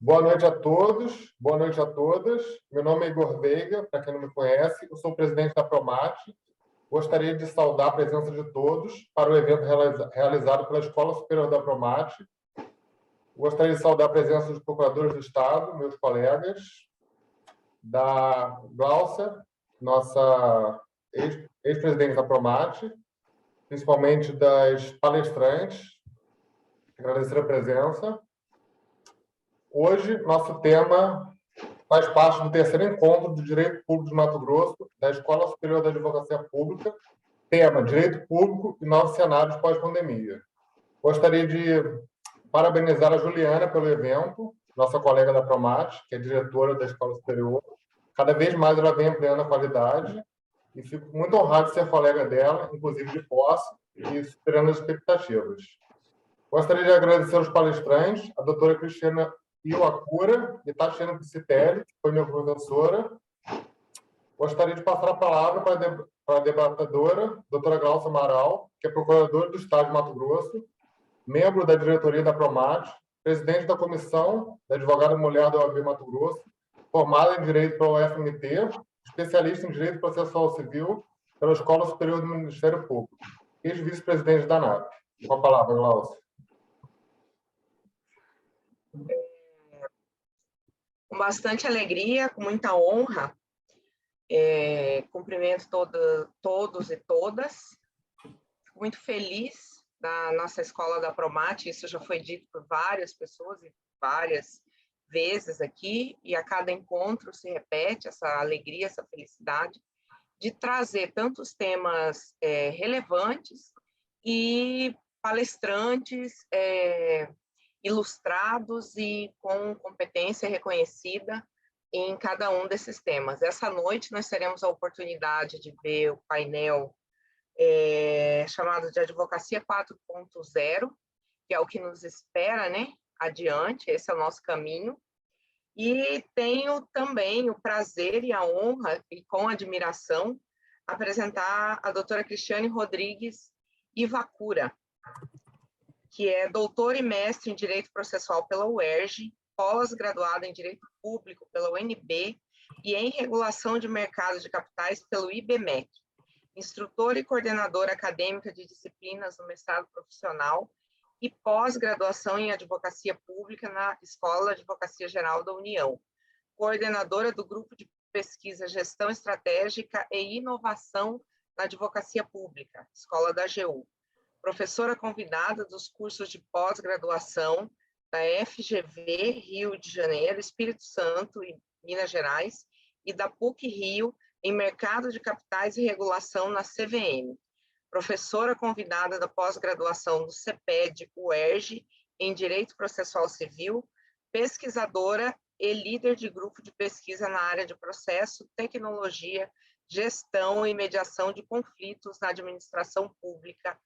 Boa noite a todos, boa noite a todas. Meu nome é Igor Veiga, para quem não me conhece, eu sou o presidente da Promate. Gostaria de saudar a presença de todos para o evento realizado pela Escola Superior da Promate. Gostaria de saudar a presença dos procuradores do Estado, meus colegas, da Gláucia, nossa ex-presidente da Promate, principalmente das palestrantes, agradecer a presença. Hoje, nosso tema faz parte do terceiro encontro do Direito Público de Mato Grosso, da Escola Superior da Advocacia Pública, tema Direito Público e Novos Cenários Pós-Pandemia. Gostaria de parabenizar a Juliana pelo evento, nossa colega da Promate, que é diretora da Escola Superior. Cada vez mais ela vem ampliando a qualidade e fico muito honrado de ser colega dela, inclusive de posse, e superando as expectativas. Gostaria de agradecer aos palestrantes, a doutora Cristina Iwakura e Tatiana Piscitelli, que foi minha professora. Gostaria de passar a palavra para a debatedora, doutora Gláucia Amaral, que é procuradora do Estado de Mato Grosso, membro da diretoria da Promate, presidente da comissão da advogada mulher da OAB Mato Grosso, formada em Direito pela UFMT, especialista em Direito Processual Civil pela Escola Superior do Ministério Público, ex-vice-presidente da ANAP. Com a palavra, Gláucia. Com bastante alegria, com muita honra, cumprimento todos e todas. Fico muito feliz da nossa escola da Promate, isso já foi dito por várias pessoas e várias vezes aqui, e a cada encontro se repete essa alegria, essa felicidade de trazer tantos temas relevantes e palestrantes ilustrados e com competência reconhecida em cada um desses temas. Essa noite nós teremos a oportunidade de ver o painel chamado de Advocacia 4.0, que é o que nos espera, né, adiante, esse é o nosso caminho. E tenho também o prazer e a honra, e com admiração, apresentar a doutora Cristiane Rodrigues Iwakura, que é doutora e mestre em Direito Processual pela UERJ, pós-graduada em Direito Público pela UNB e em Regulação de Mercado de Capitais pelo IBMEC, instrutora e coordenadora acadêmica de disciplinas no mestrado profissional e pós-graduação em Advocacia Pública na Escola de Advocacia Geral da União, coordenadora do Grupo de Pesquisa Gestão Estratégica e Inovação na Advocacia Pública, Escola da AGU, professora convidada dos cursos de pós-graduação da FGV Rio de Janeiro, Espírito Santo e Minas Gerais, e da PUC-Rio em Mercado de Capitais e Regulação na CVM, professora convidada da pós-graduação do CEPED-UERJ em Direito Processual Civil, pesquisadora e líder de grupo de pesquisa na área de processo, tecnologia, gestão e mediação de conflitos na administração pública,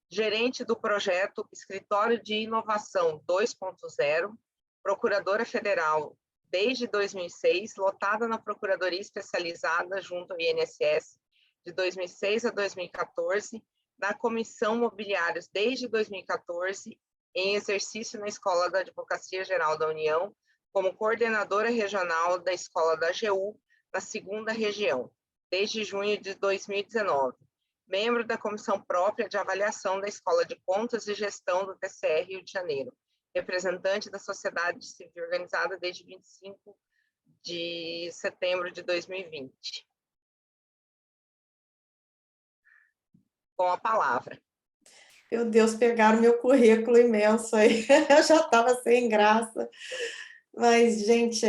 gerente do projeto Escritório de Inovação 2.0, procuradora federal desde 2006, lotada na Procuradoria Especializada junto ao INSS de 2006 a 2014, na Comissão Mobiliários desde 2014, em exercício na Escola da Advocacia Geral da União, como coordenadora regional da Escola da AGU, na 2ª Região, desde junho de 2019. Membro da Comissão Própria de Avaliação da Escola de Contas e Gestão do TCE Rio de Janeiro, representante da Sociedade Civil Organizada desde 25 de setembro de 2020. Com a palavra. Meu Deus, pegaram meu currículo imenso aí, eu já estava sem graça. Mas, gente,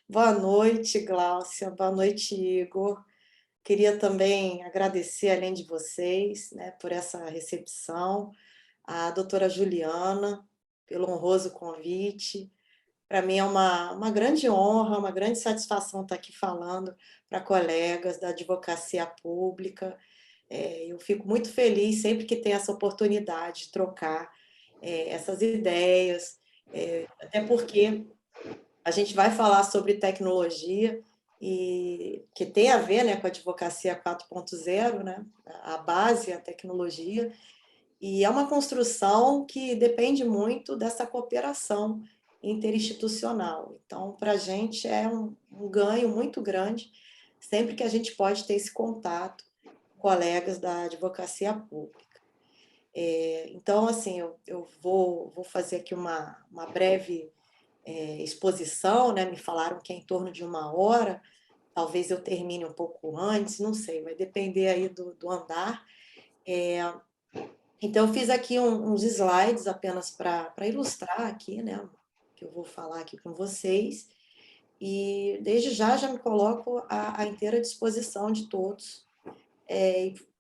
boa noite, Gláucia, boa noite, Igor. Queria também agradecer, além de vocês, né, por essa recepção, a doutora Juliana, pelo honroso convite. Para mim é uma grande honra, uma grande satisfação estar aqui falando para colegas da advocacia pública. Eu fico muito feliz sempre que tem essa oportunidade de trocar essas ideias, até porque a gente vai falar sobre tecnologia, e que tem a ver, né, com a advocacia 4.0, né, a base é a tecnologia, E é uma construção que depende muito dessa cooperação interinstitucional. Então, para a gente é um ganho muito grande sempre que a gente pode ter esse contato com colegas da advocacia pública. Então, assim, eu vou fazer aqui uma breve exposição, né? Me falaram que é em torno de 1 hora, talvez eu termine um pouco antes, não sei, vai depender aí do andar. Então, eu fiz aqui uns slides apenas para ilustrar aqui, né? Que eu vou falar aqui com vocês. E desde já me coloco à inteira disposição de todos.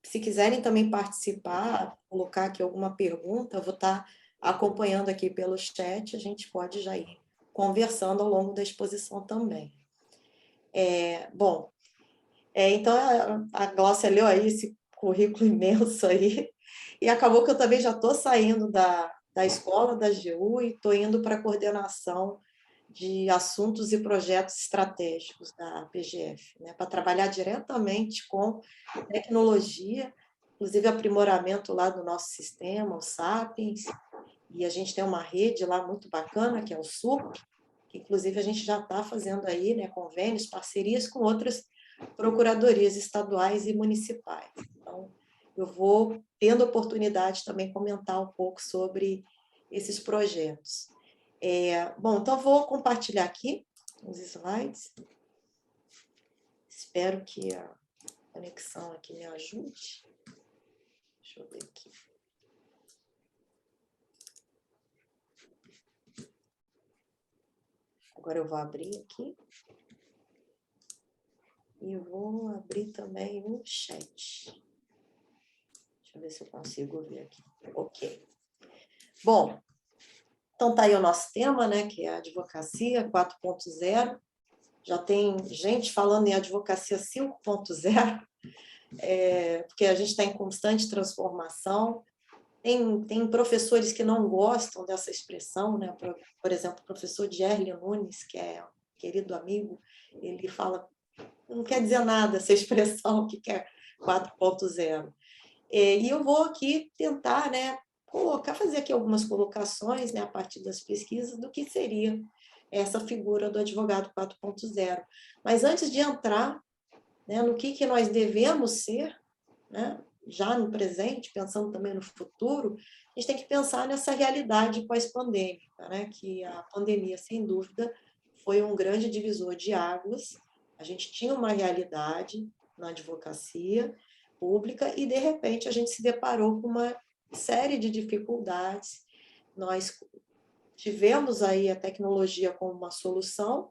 Se quiserem também participar, colocar aqui alguma pergunta, eu vou estar acompanhando aqui pelo chat, a gente pode já ir conversando ao longo da exposição também. Então a Gláucia leu aí esse currículo imenso aí, e acabou que eu também já estou saindo da escola da AGU e estou indo para a coordenação de assuntos e projetos estratégicos da PGF, né, para trabalhar diretamente com tecnologia, inclusive aprimoramento lá do nosso sistema, o Sapiens, e a gente tem uma rede lá muito bacana, que é o SUP, que inclusive a gente já está fazendo aí, né, convênios, parcerias com outras procuradorias estaduais e municipais. Então, eu vou tendo oportunidade também de comentar um pouco sobre esses projetos. Então vou compartilhar aqui os slides. Espero que a conexão aqui me ajude. Deixa eu ver aqui. Agora eu vou abrir aqui. E vou abrir também o chat. Deixa eu ver se eu consigo ver aqui. Ok. Bom, então tá aí o nosso tema, né, que é a advocacia 4.0. Já tem gente falando em advocacia 5.0, porque a gente está em constante transformação. Tem professores que não gostam dessa expressão, né? Por exemplo, o professor Gerli Nunes, que é um querido amigo, ele fala, não quer dizer nada essa expressão que é 4.0. E eu vou aqui tentar, né, fazer aqui algumas colocações, né, a partir das pesquisas, do que seria essa figura do advogado 4.0. Mas antes de entrar, né, no que nós devemos ser, né, já no presente, pensando também no futuro, a gente tem que pensar nessa realidade pós-pandêmica, né, que a pandemia, sem dúvida, foi um grande divisor de águas. A gente tinha uma realidade na advocacia pública e, de repente, a gente se deparou com uma série de dificuldades. Nós tivemos aí a tecnologia como uma solução,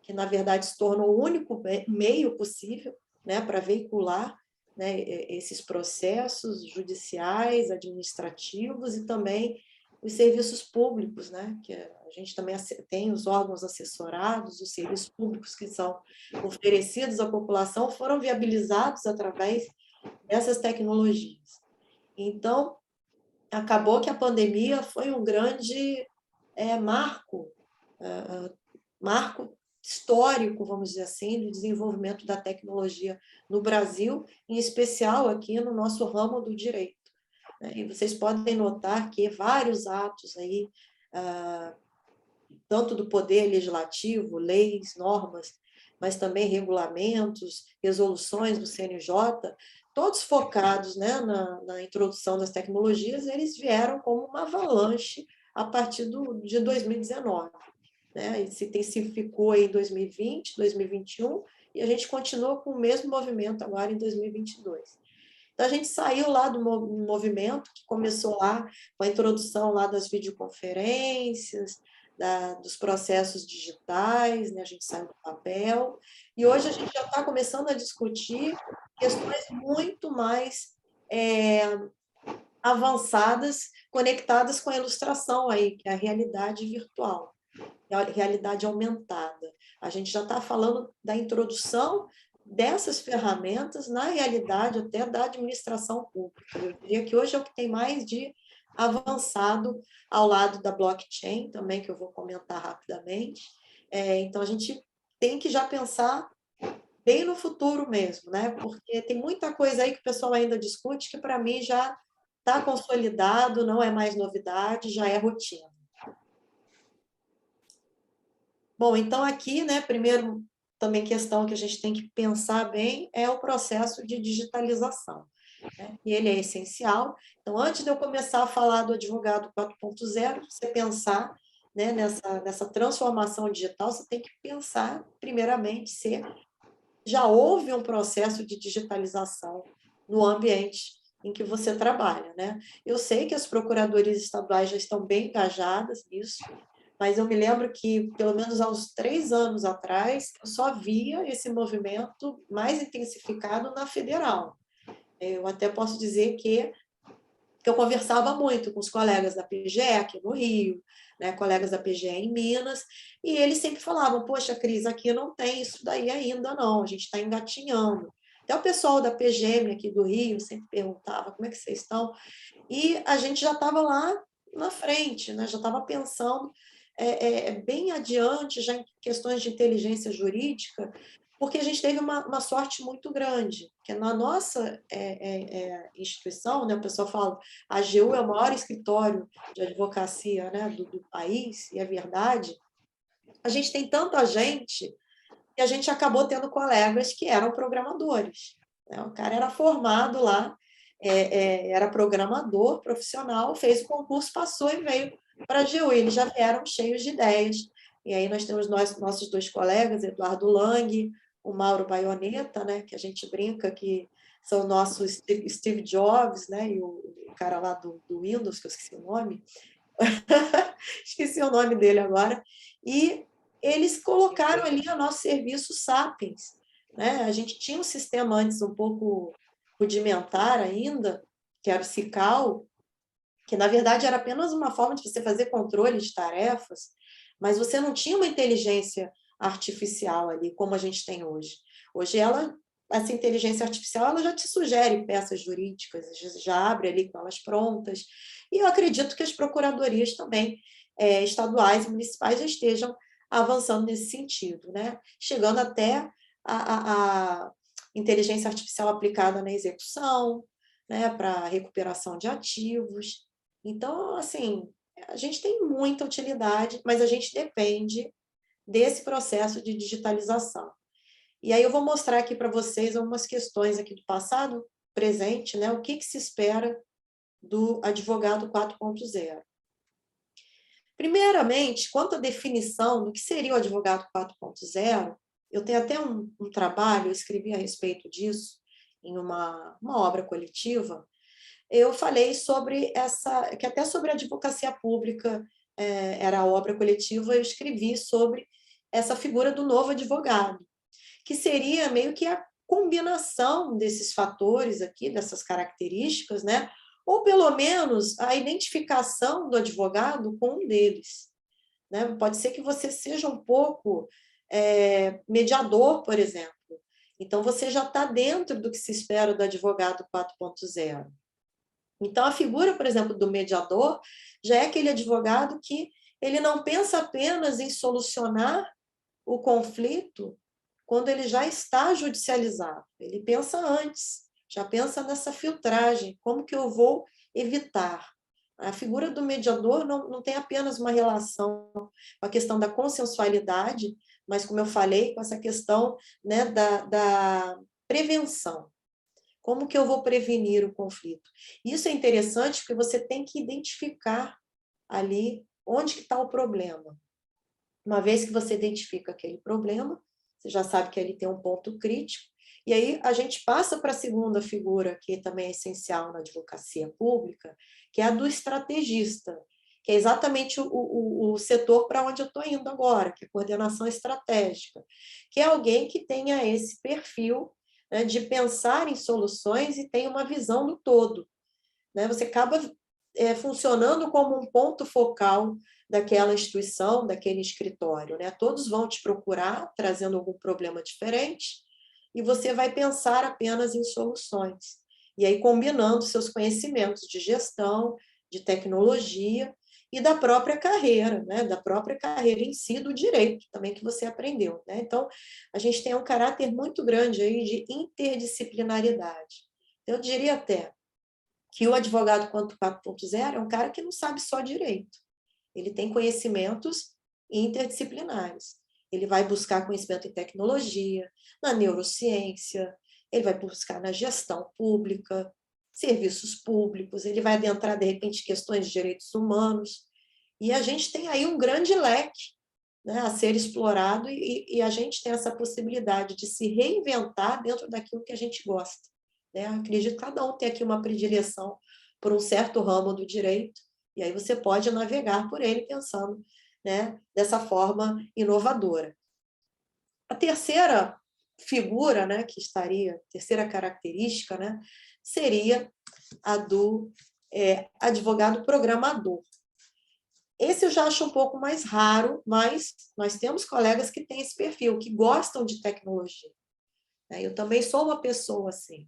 que, na verdade, se tornou o único meio possível, né, para veicular, né, esses processos judiciais, administrativos e também os serviços públicos, né, que a gente também tem os órgãos assessorados, os serviços públicos que são oferecidos à população foram viabilizados através dessas tecnologias. Então, acabou que a pandemia foi um grande marco histórico, vamos dizer assim, do desenvolvimento da tecnologia no Brasil, em especial aqui no nosso ramo do direito. E vocês podem notar que vários atos aí, tanto do poder legislativo, leis, normas, mas também regulamentos, resoluções do CNJ, todos focados, né, na introdução das tecnologias, eles vieram como uma avalanche a partir de 2019. Né, e se intensificou em 2020, 2021, e a gente continua com o mesmo movimento agora em 2022. Então, a gente saiu lá do movimento que começou lá com a introdução lá das videoconferências, dos processos digitais, né, a gente saiu do papel, e hoje a gente já está começando a discutir questões muito mais avançadas, conectadas com a ilustração aí, que é a realidade virtual, a realidade aumentada. A gente já está falando da introdução dessas ferramentas na realidade até da administração pública. Eu diria que hoje é o que tem mais de avançado ao lado da blockchain, também, que eu vou comentar rapidamente. Então, a gente tem que já pensar bem no futuro mesmo, né? Porque tem muita coisa aí que o pessoal ainda discute que, para mim, já está consolidado, não é mais novidade, já é rotina. Bom, então aqui, né, primeiro também questão que a gente tem que pensar bem é o processo de digitalização, né? E ele é essencial. Então, antes de eu começar a falar do advogado 4.0, você pensar, né, nessa transformação digital, você tem que pensar, primeiramente, se já houve um processo de digitalização no ambiente em que você trabalha, né? Eu sei que as procuradorias estaduais já estão bem engajadas nisso, mas eu me lembro que, pelo menos há uns 3 anos atrás, eu só via esse movimento mais intensificado na federal. Eu até posso dizer que eu conversava muito com os colegas da PGE aqui no Rio, né, colegas da PGE em Minas, e eles sempre falavam, poxa, Cris, aqui não tem isso daí ainda não, a gente está engatinhando. Até o pessoal da PGM aqui do Rio sempre perguntava, como é que vocês estão? E a gente já estava lá na frente, né, já estava pensando bem adiante, já em questões de inteligência jurídica, porque a gente teve uma sorte muito grande, que na nossa instituição, né, o pessoal fala, a AGU é o maior escritório de advocacia, né, do país, e é verdade, a gente tem tanta gente que a gente acabou tendo colegas que eram programadores, né? O cara era formado lá, era programador profissional, fez o concurso, passou e veio para a AGU, eles já vieram cheios de ideias. E aí nós temos nossos 2 colegas, Eduardo Lang, o Mauro Baioneta, né, que a gente brinca que são nossos Steve Jobs, né, e o cara lá do Windows, que eu esqueci o nome, esqueci o nome dele agora, e eles colocaram ali a nosso serviço Sapiens, né? A gente tinha um sistema antes um pouco rudimentar ainda, que era o SICAL, que na verdade era apenas uma forma de você fazer controle de tarefas, mas você não tinha uma inteligência artificial ali, como a gente tem hoje. Hoje essa inteligência artificial ela já te sugere peças jurídicas, já abre ali com elas prontas, e eu acredito que as procuradorias também, estaduais e municipais, já estejam avançando nesse sentido, né? Chegando até a inteligência artificial aplicada na execução, né, para recuperação de ativos. Então, assim, a gente tem muita utilidade, mas a gente depende desse processo de digitalização. E aí eu vou mostrar aqui para vocês algumas questões aqui do passado, presente, né? O que se espera do advogado 4.0. Primeiramente, quanto à definição do que seria o advogado 4.0, eu tenho até um trabalho, eu escrevi a respeito disso em uma obra coletiva, eu falei sobre que até sobre a advocacia pública, era a obra coletiva, eu escrevi sobre essa figura do novo advogado, que seria meio que a combinação desses fatores aqui, dessas características, né? Ou pelo menos a identificação do advogado com um deles, né? Pode ser que você seja um pouco mediador, por exemplo. Então, você já está dentro do que se espera do advogado 4.0. Então, a figura, por exemplo, do mediador já é aquele advogado que ele não pensa apenas em solucionar o conflito quando ele já está judicializado. Ele pensa antes, já pensa nessa filtragem, como que eu vou evitar. A figura do mediador não tem apenas uma relação com a questão da consensualidade, mas, como eu falei, com essa questão, né, da prevenção. Como que eu vou prevenir o conflito? Isso é interessante porque você tem que identificar ali onde que está o problema. Uma vez que você identifica aquele problema, você já sabe que ali tem um ponto crítico, e aí a gente passa para a segunda figura, que também é essencial na advocacia pública, que é a do estrategista, que é exatamente o setor para onde eu estou indo agora, que é a coordenação estratégica, que é alguém que tenha esse perfil, né, de pensar em soluções e tem uma visão do todo, né? Você acaba funcionando como um ponto focal daquela instituição, daquele escritório, né? Todos vão te procurar, trazendo algum problema diferente, e você vai pensar apenas em soluções. E aí combinando seus conhecimentos de gestão, de tecnologia e da própria carreira, né? Da própria carreira em si, do direito também que você aprendeu, né? Então, a gente tem um caráter muito grande aí de interdisciplinaridade. Eu diria até que o advogado 4.0 é um cara que não sabe só direito. Ele tem conhecimentos interdisciplinares. Ele vai buscar conhecimento em tecnologia, na neurociência, ele vai buscar na gestão pública, serviços públicos, ele vai adentrar, de repente, questões de direitos humanos. E a gente tem aí um grande leque, né, a ser explorado, e a gente tem essa possibilidade de se reinventar dentro daquilo que a gente gosta. Né? Acredito que cada um tem aqui uma predileção por um certo ramo do direito, e aí você pode navegar por ele pensando, né, dessa forma inovadora. A terceira figura, né, que estaria, terceira característica, né, seria a do advogado programador. Esse eu já acho um pouco mais raro, mas nós temos colegas que têm esse perfil, que gostam de tecnologia. Eu também sou uma pessoa assim.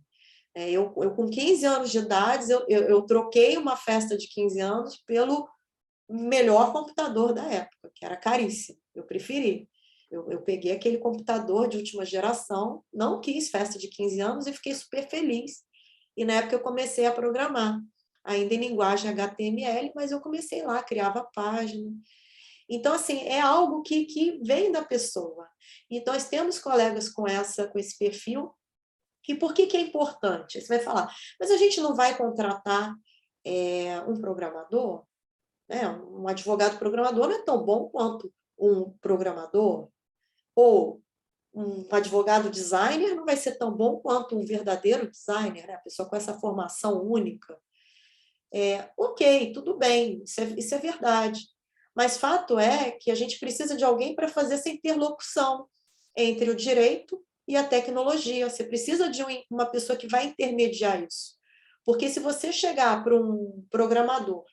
Eu com 15 anos de idade, eu troquei uma festa de 15 anos pelo melhor computador da época, que era caríssimo, eu preferi. Eu peguei aquele computador de última geração, não quis festa de 15 anos e fiquei super feliz. E na época eu comecei a programar, ainda em linguagem HTML, mas eu comecei lá, criava página. Então, assim, é algo que vem da pessoa. E nós temos colegas com esse perfil. E por que é importante? Você vai falar, mas a gente não vai contratar um programador? Um advogado programador não é tão bom quanto um programador? Ou um advogado designer não vai ser tão bom quanto um verdadeiro designer, né? A pessoa com essa formação única. Ok, tudo bem, isso é verdade. Mas fato é que a gente precisa de alguém para fazer essa interlocução entre o direito e a tecnologia. Você precisa de uma pessoa que vai intermediar isso. Porque se você chegar para um programador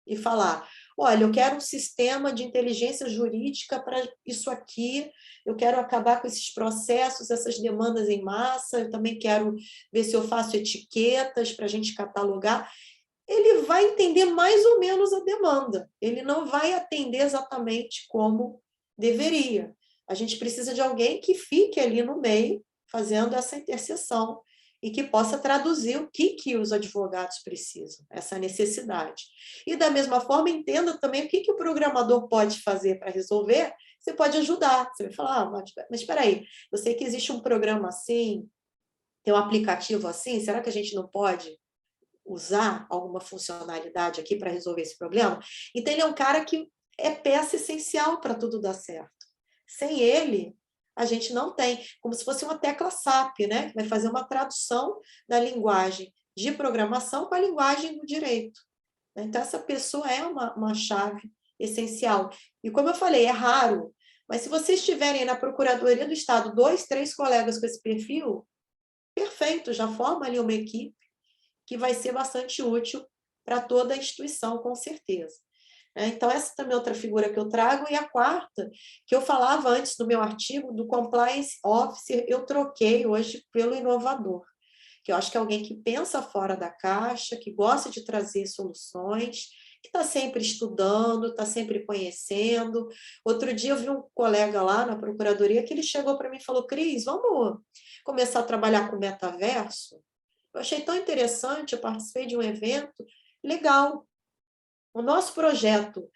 e falar, olha, eu quero um sistema de inteligência jurídica para isso aqui, eu quero acabar com esses processos, essas demandas em massa, eu também quero ver se eu faço etiquetas para a gente catalogar, ele vai entender mais ou menos a demanda, ele não vai atender exatamente como deveria. A gente precisa de alguém que fique ali no meio, fazendo essa interseção, e que possa traduzir o que os advogados precisam, essa necessidade. E, da mesma forma, entenda também o que o programador pode fazer para resolver, você pode ajudar. Você vai falar, mas espera aí, eu sei que existe um programa assim, tem um aplicativo assim, será que a gente não pode usar alguma funcionalidade aqui para resolver esse problema? Então, ele é um cara que é peça essencial para tudo dar certo. Sem ele, a gente não tem, como se fosse uma tecla SAP, né? Que vai fazer uma tradução da linguagem de programação com a linguagem do direito. Então, essa pessoa é uma chave essencial. E como eu falei, é raro, mas se vocês tiverem na Procuradoria do Estado 2, 3 colegas com esse perfil, perfeito, já forma ali uma equipe que vai ser bastante útil para toda a instituição, com certeza. Então, essa também é outra figura que eu trago. E a quarta, que eu falava antes no meu artigo, do Compliance Officer, eu troquei hoje pelo inovador, que eu acho que é alguém que pensa fora da caixa, que gosta de trazer soluções, que está sempre estudando, está sempre conhecendo. Outro dia eu vi um colega lá na Procuradoria que ele chegou para mim e falou, Cris, vamos começar a trabalhar com metaverso? Eu achei tão interessante, eu participei de um evento, legal. O nosso projeto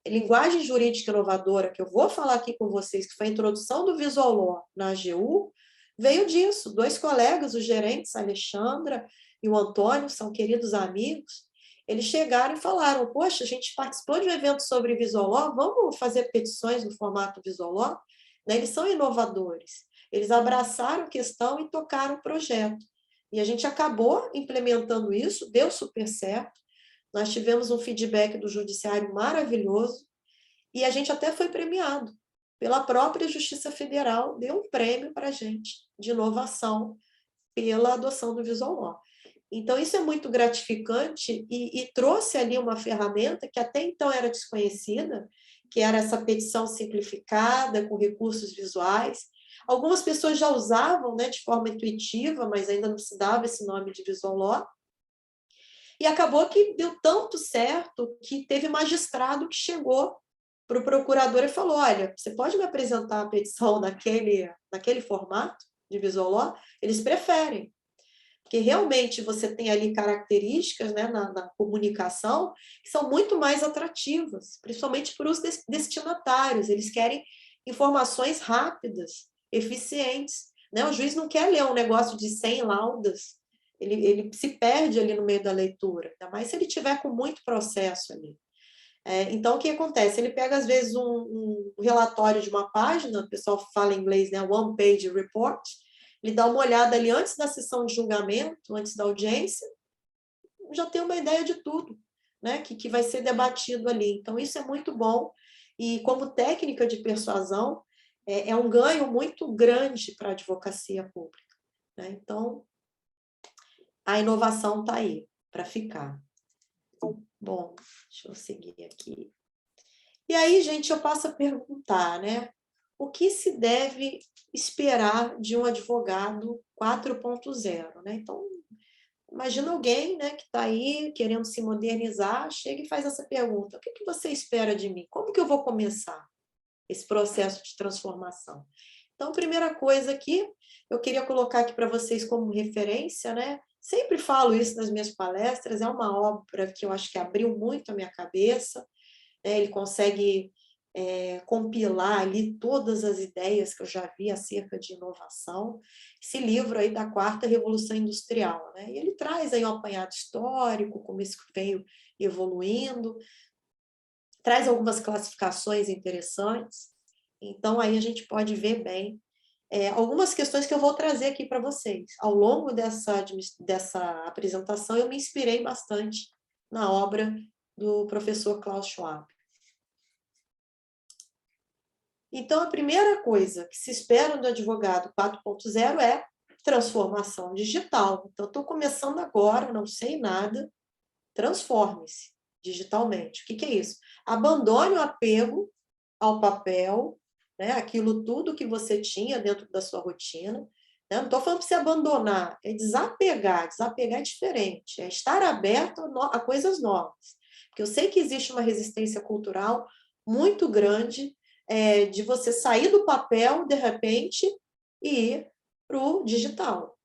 Linguagem Jurídica Inovadora, que eu vou falar aqui com vocês, que foi a introdução do Visual Law na AGU, veio disso. 2 colegas, os gerentes, a Alexandra e o Antônio, são queridos amigos, eles chegaram e falaram, poxa, a gente participou de um evento sobre Visual Law, vamos fazer petições no formato Visual Law? Eles são inovadores. Eles abraçaram a questão e tocaram o projeto. E a gente acabou implementando isso, deu super certo. Nós tivemos um feedback do judiciário maravilhoso e a gente até foi premiado pela própria Justiça Federal, deu um prêmio para a gente de inovação pela adoção do Visual Law. Então, isso é muito gratificante e trouxe ali uma ferramenta que até então era desconhecida, que era essa petição simplificada, com recursos visuais. Algumas pessoas já usavam, né, de forma intuitiva, mas ainda não se dava esse nome de Visual Law. E acabou que deu tanto certo que teve magistrado que chegou para o procurador e falou, olha, você pode me apresentar a petição naquele formato de Visual Law? Eles preferem. porque realmente você tem ali características, né, na comunicação que são muito mais atrativas, principalmente para os destinatários. Eles querem informações rápidas, eficientes, né? O juiz não quer ler um negócio de 100 laudas, ele se perde ali no meio da leitura, ainda mais se ele tiver com muito processo ali. Então, o que acontece? Ele pega, às vezes, um relatório de uma página, o pessoal fala em inglês, né, one page report, ele dá uma olhada ali antes da sessão de julgamento, antes da audiência, já tem uma ideia de tudo, né, que vai ser debatido ali. Então, isso é muito bom, e como técnica de persuasão, é um ganho muito grande para a advocacia pública, né? Então, a inovação está aí, para ficar. Bom, deixa eu seguir aqui. E aí, gente, eu passo a perguntar, né? O que se deve esperar de um advogado 4.0, né? Então, imagina alguém, né, que está aí querendo se modernizar, chega e faz essa pergunta: o que você espera de mim? Como que eu vou começar esse processo de transformação? Então, primeira coisa aqui, eu queria colocar aqui para vocês como referência, né? Sempre falo isso nas minhas palestras, é uma obra que eu acho que abriu muito a minha cabeça, né? Ele consegue compilar ali todas as ideias que eu já vi acerca de inovação. Esse livro aí da Quarta Revolução Industrial, né? E ele traz aí um apanhado histórico, como isso veio evoluindo, traz algumas classificações interessantes. Então, aí a gente pode ver bem algumas questões que eu vou trazer aqui para vocês. Ao longo dessa apresentação, eu me inspirei bastante na obra do professor Klaus Schwab. Então, a primeira coisa que se espera do advogado 4.0 é transformação digital. Então, estou começando agora, não sei nada, transforme-se digitalmente. O que é isso? Abandone o apego ao papel, né? Aquilo tudo que você tinha dentro da sua rotina. Né? Não estou falando para você abandonar, é desapegar. Desapegar é diferente, é estar aberto a coisas novas. Porque eu sei que existe uma resistência cultural muito grande de você sair do papel, de repente, e ir para o digital.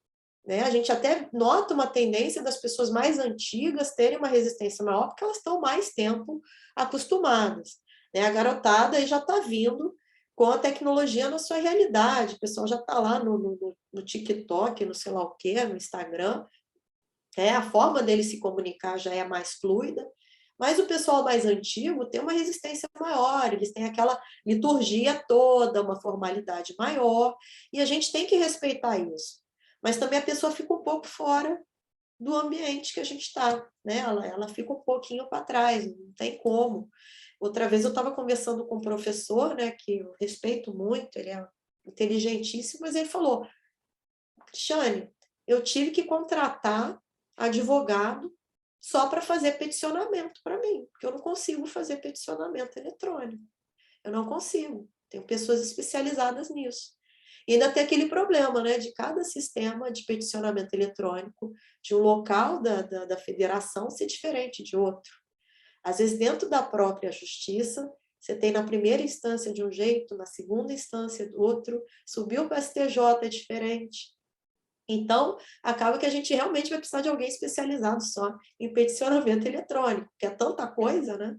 Né? A gente até nota uma tendência das pessoas mais antigas terem uma resistência maior, porque elas estão mais tempo acostumadas. Né? A garotada já está vindo com a tecnologia na sua realidade, o pessoal já está lá no TikTok, no sei lá o quê, no Instagram, a forma deles se comunicar já é mais fluida, mas o pessoal mais antigo tem uma resistência maior, eles têm aquela liturgia toda, uma formalidade maior, e a gente tem que respeitar isso. Mas também a pessoa fica um pouco fora do ambiente que a gente está, né? Ela fica um pouquinho para trás, não tem como. Outra vez eu estava conversando com um professor, né, que eu respeito muito, ele é inteligentíssimo, mas ele falou: Cristiane, eu tive que contratar advogado só para fazer peticionamento para mim, porque eu não consigo fazer peticionamento eletrônico. Eu não consigo. Tenho pessoas especializadas nisso. E ainda tem aquele problema, né, de cada sistema de peticionamento eletrônico de um local da federação ser diferente de outro. Às vezes, dentro da própria justiça, você tem na primeira instância de um jeito, na segunda instância do outro, subiu para o STJ é diferente. Então, acaba que a gente realmente vai precisar de alguém especializado só em peticionamento eletrônico, que é tanta coisa, né?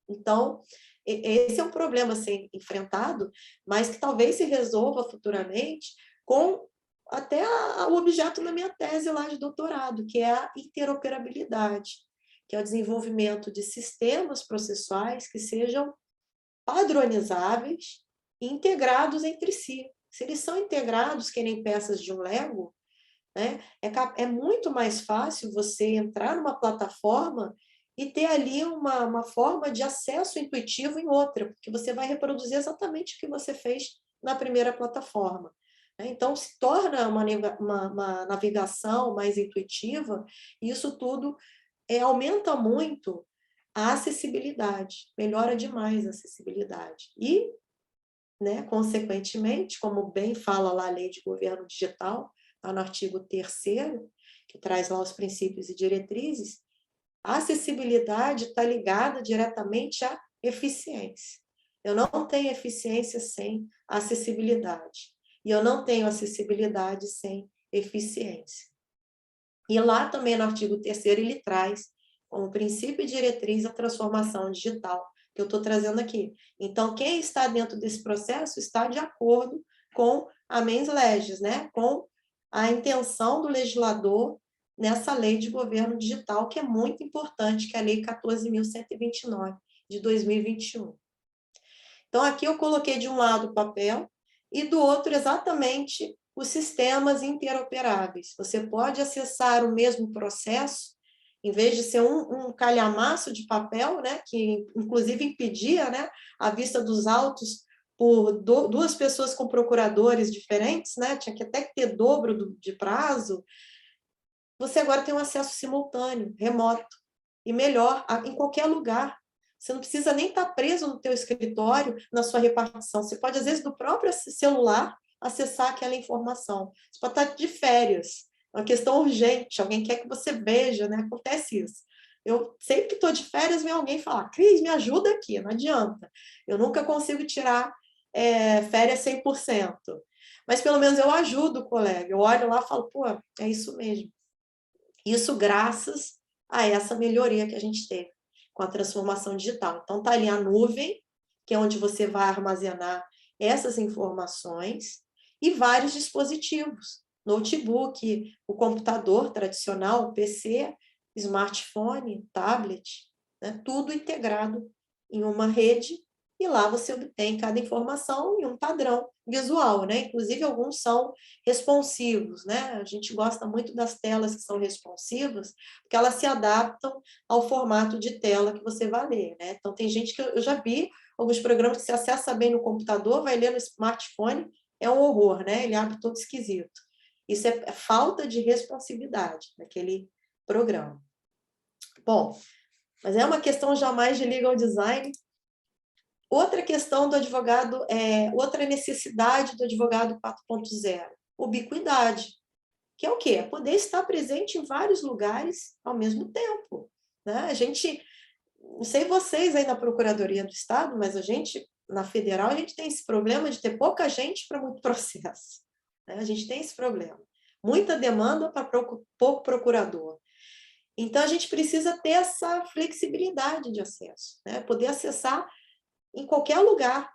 Então, esse é um problema a ser enfrentado, mas que talvez se resolva futuramente com até o objeto da minha tese lá de doutorado, que é a interoperabilidade, que é o desenvolvimento de sistemas processuais que sejam padronizáveis e integrados entre si. Se eles são integrados, que nem peças de um Lego, né, é muito mais fácil você entrar numa plataforma e ter ali uma forma de acesso intuitivo em outra, porque você vai reproduzir exatamente o que você fez na primeira plataforma. Então, se torna uma navegação mais intuitiva, e isso tudo aumenta muito a acessibilidade, melhora demais a acessibilidade. E, né, consequentemente, como bem fala lá a Lei de Governo Digital, lá no artigo 3º, que traz lá os princípios e diretrizes, a acessibilidade está ligada diretamente à eficiência. Eu não tenho eficiência sem acessibilidade. E eu não tenho acessibilidade sem eficiência. E lá também, no artigo 3º, ele traz como princípio e diretriz a transformação digital, que eu estou trazendo aqui. Então, quem está dentro desse processo está de acordo com a mens legis, né? Com a intenção do legislador nessa lei de governo digital, que é muito importante, que é a Lei 14.129, de 2021. Então, aqui eu coloquei de um lado o papel e do outro exatamente os sistemas interoperáveis. Você pode acessar o mesmo processo, em vez de ser um calhamaço de papel, né, que inclusive impedia, né, a vista dos autos por duas pessoas com procuradores diferentes, né, tinha que até ter dobro de prazo. Você agora tem um acesso simultâneo, remoto, e melhor, em qualquer lugar. Você não precisa nem estar preso no teu escritório, na sua repartição. Você pode, às vezes, do próprio celular, acessar aquela informação. Você pode estar de férias, é uma questão urgente, alguém quer que você veja, né? Acontece isso. Eu sempre que estou de férias, vem alguém falar, Cris, me ajuda aqui, não adianta. Eu nunca consigo tirar férias 100%. Mas, pelo menos, eu ajudo o colega. Eu olho lá e falo, pô, é isso mesmo. Isso graças a essa melhoria que a gente teve com a transformação digital. Então, está ali a nuvem, que é onde você vai armazenar essas informações, e vários dispositivos, notebook, o computador tradicional, o PC, smartphone, tablet, né? Tudo integrado em uma rede, e lá você obtém cada informação em um padrão visual, né? Inclusive, alguns são responsivos, né? A gente gosta muito das telas que são responsivas, porque elas se adaptam ao formato de tela que você vai ler, né? Então, tem gente que eu já vi alguns programas que se acessa bem no computador, vai ler no smartphone, é um horror, né? Ele abre todo esquisito. Isso é falta de responsividade naquele programa. Bom, mas é uma questão jamais de legal design. Outra questão do advogado, outra necessidade do advogado 4.0, ubiquidade, que é o quê? Poder estar presente em vários lugares ao mesmo tempo, né? A gente, não sei vocês aí na Procuradoria do Estado, mas a gente, na Federal, a gente tem esse problema de ter pouca gente para muito processo, né? A gente tem esse problema. Muita demanda para pouco procurador. Então, a gente precisa ter essa flexibilidade de acesso, né? Poder acessar em qualquer lugar,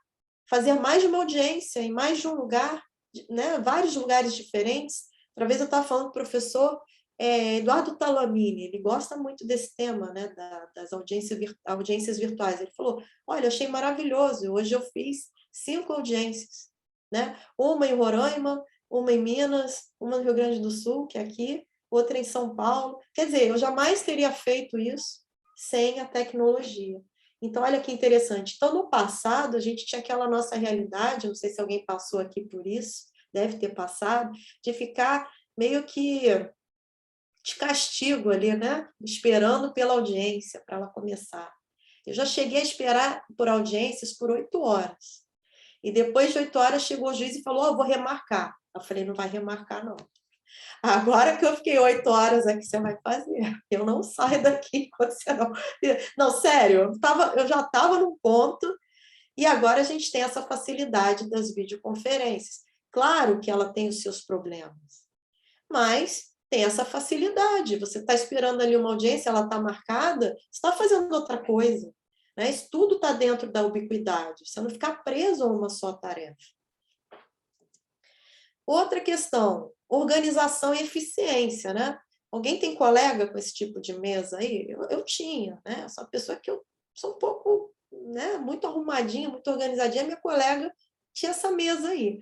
fazer mais de uma audiência em mais de um lugar, né? Vários lugares diferentes. Outra vez eu estava falando com o professor Eduardo Talamini, ele gosta muito desse tema, né? Das audiências virtuais. Ele falou, olha, eu achei maravilhoso, hoje eu fiz 5 audiências, né? Uma em Roraima, uma em Minas, uma no Rio Grande do Sul, que é aqui, outra em São Paulo. Quer dizer, eu jamais teria feito isso sem a tecnologia. Então, olha que interessante. Então, no passado, a gente tinha aquela nossa realidade, não sei se alguém passou aqui por isso, deve ter passado, de ficar meio que de castigo ali, né? Esperando pela audiência, para ela começar. Eu já cheguei a esperar por audiências por 8 horas. E depois de 8 horas, chegou o juiz e falou, eu vou remarcar. Eu falei, não vai remarcar, não. Agora que eu fiquei 8 horas aqui, você vai fazer. Eu não saio daqui enquanto você não... Não, sério, eu já estava num ponto e agora a gente tem essa facilidade das videoconferências. Claro que ela tem os seus problemas, mas tem essa facilidade. Você está esperando ali uma audiência, ela está marcada, você está fazendo outra coisa, né? Isso tudo está dentro da ubiquidade. Você não ficar preso a uma só tarefa. Outra questão, organização e eficiência, né? Alguém tem colega com esse tipo de mesa aí? Eu tinha, né? Sou uma pessoa que eu sou um pouco, né, muito arrumadinha, muito organizadinha, minha colega tinha essa mesa aí.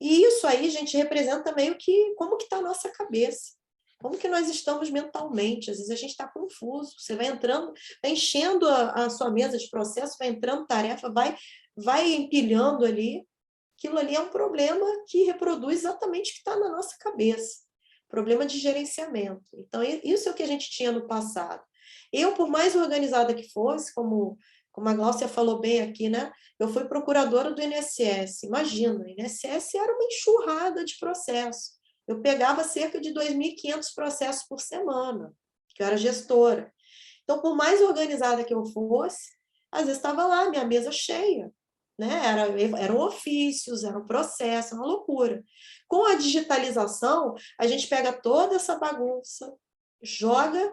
E isso aí, gente, representa também como que está a nossa cabeça, como que nós estamos mentalmente. Às vezes a gente está confuso, você vai entrando, vai enchendo a sua mesa de processo, vai entrando tarefa, vai empilhando ali. Aquilo ali é um problema que reproduz exatamente o que está na nossa cabeça. Problema de gerenciamento. Então, isso é o que a gente tinha no passado. Eu, por mais organizada que fosse, como a Gláucia falou bem aqui, né? Eu fui procuradora do INSS. Imagina, o INSS era uma enxurrada de processos. Eu pegava cerca de 2.500 processos por semana, que eu era gestora. Então, por mais organizada que eu fosse, às vezes estava lá, minha mesa cheia. né? Eram ofícios, era um processo, uma loucura. Com a digitalização, a gente pega toda essa bagunça, joga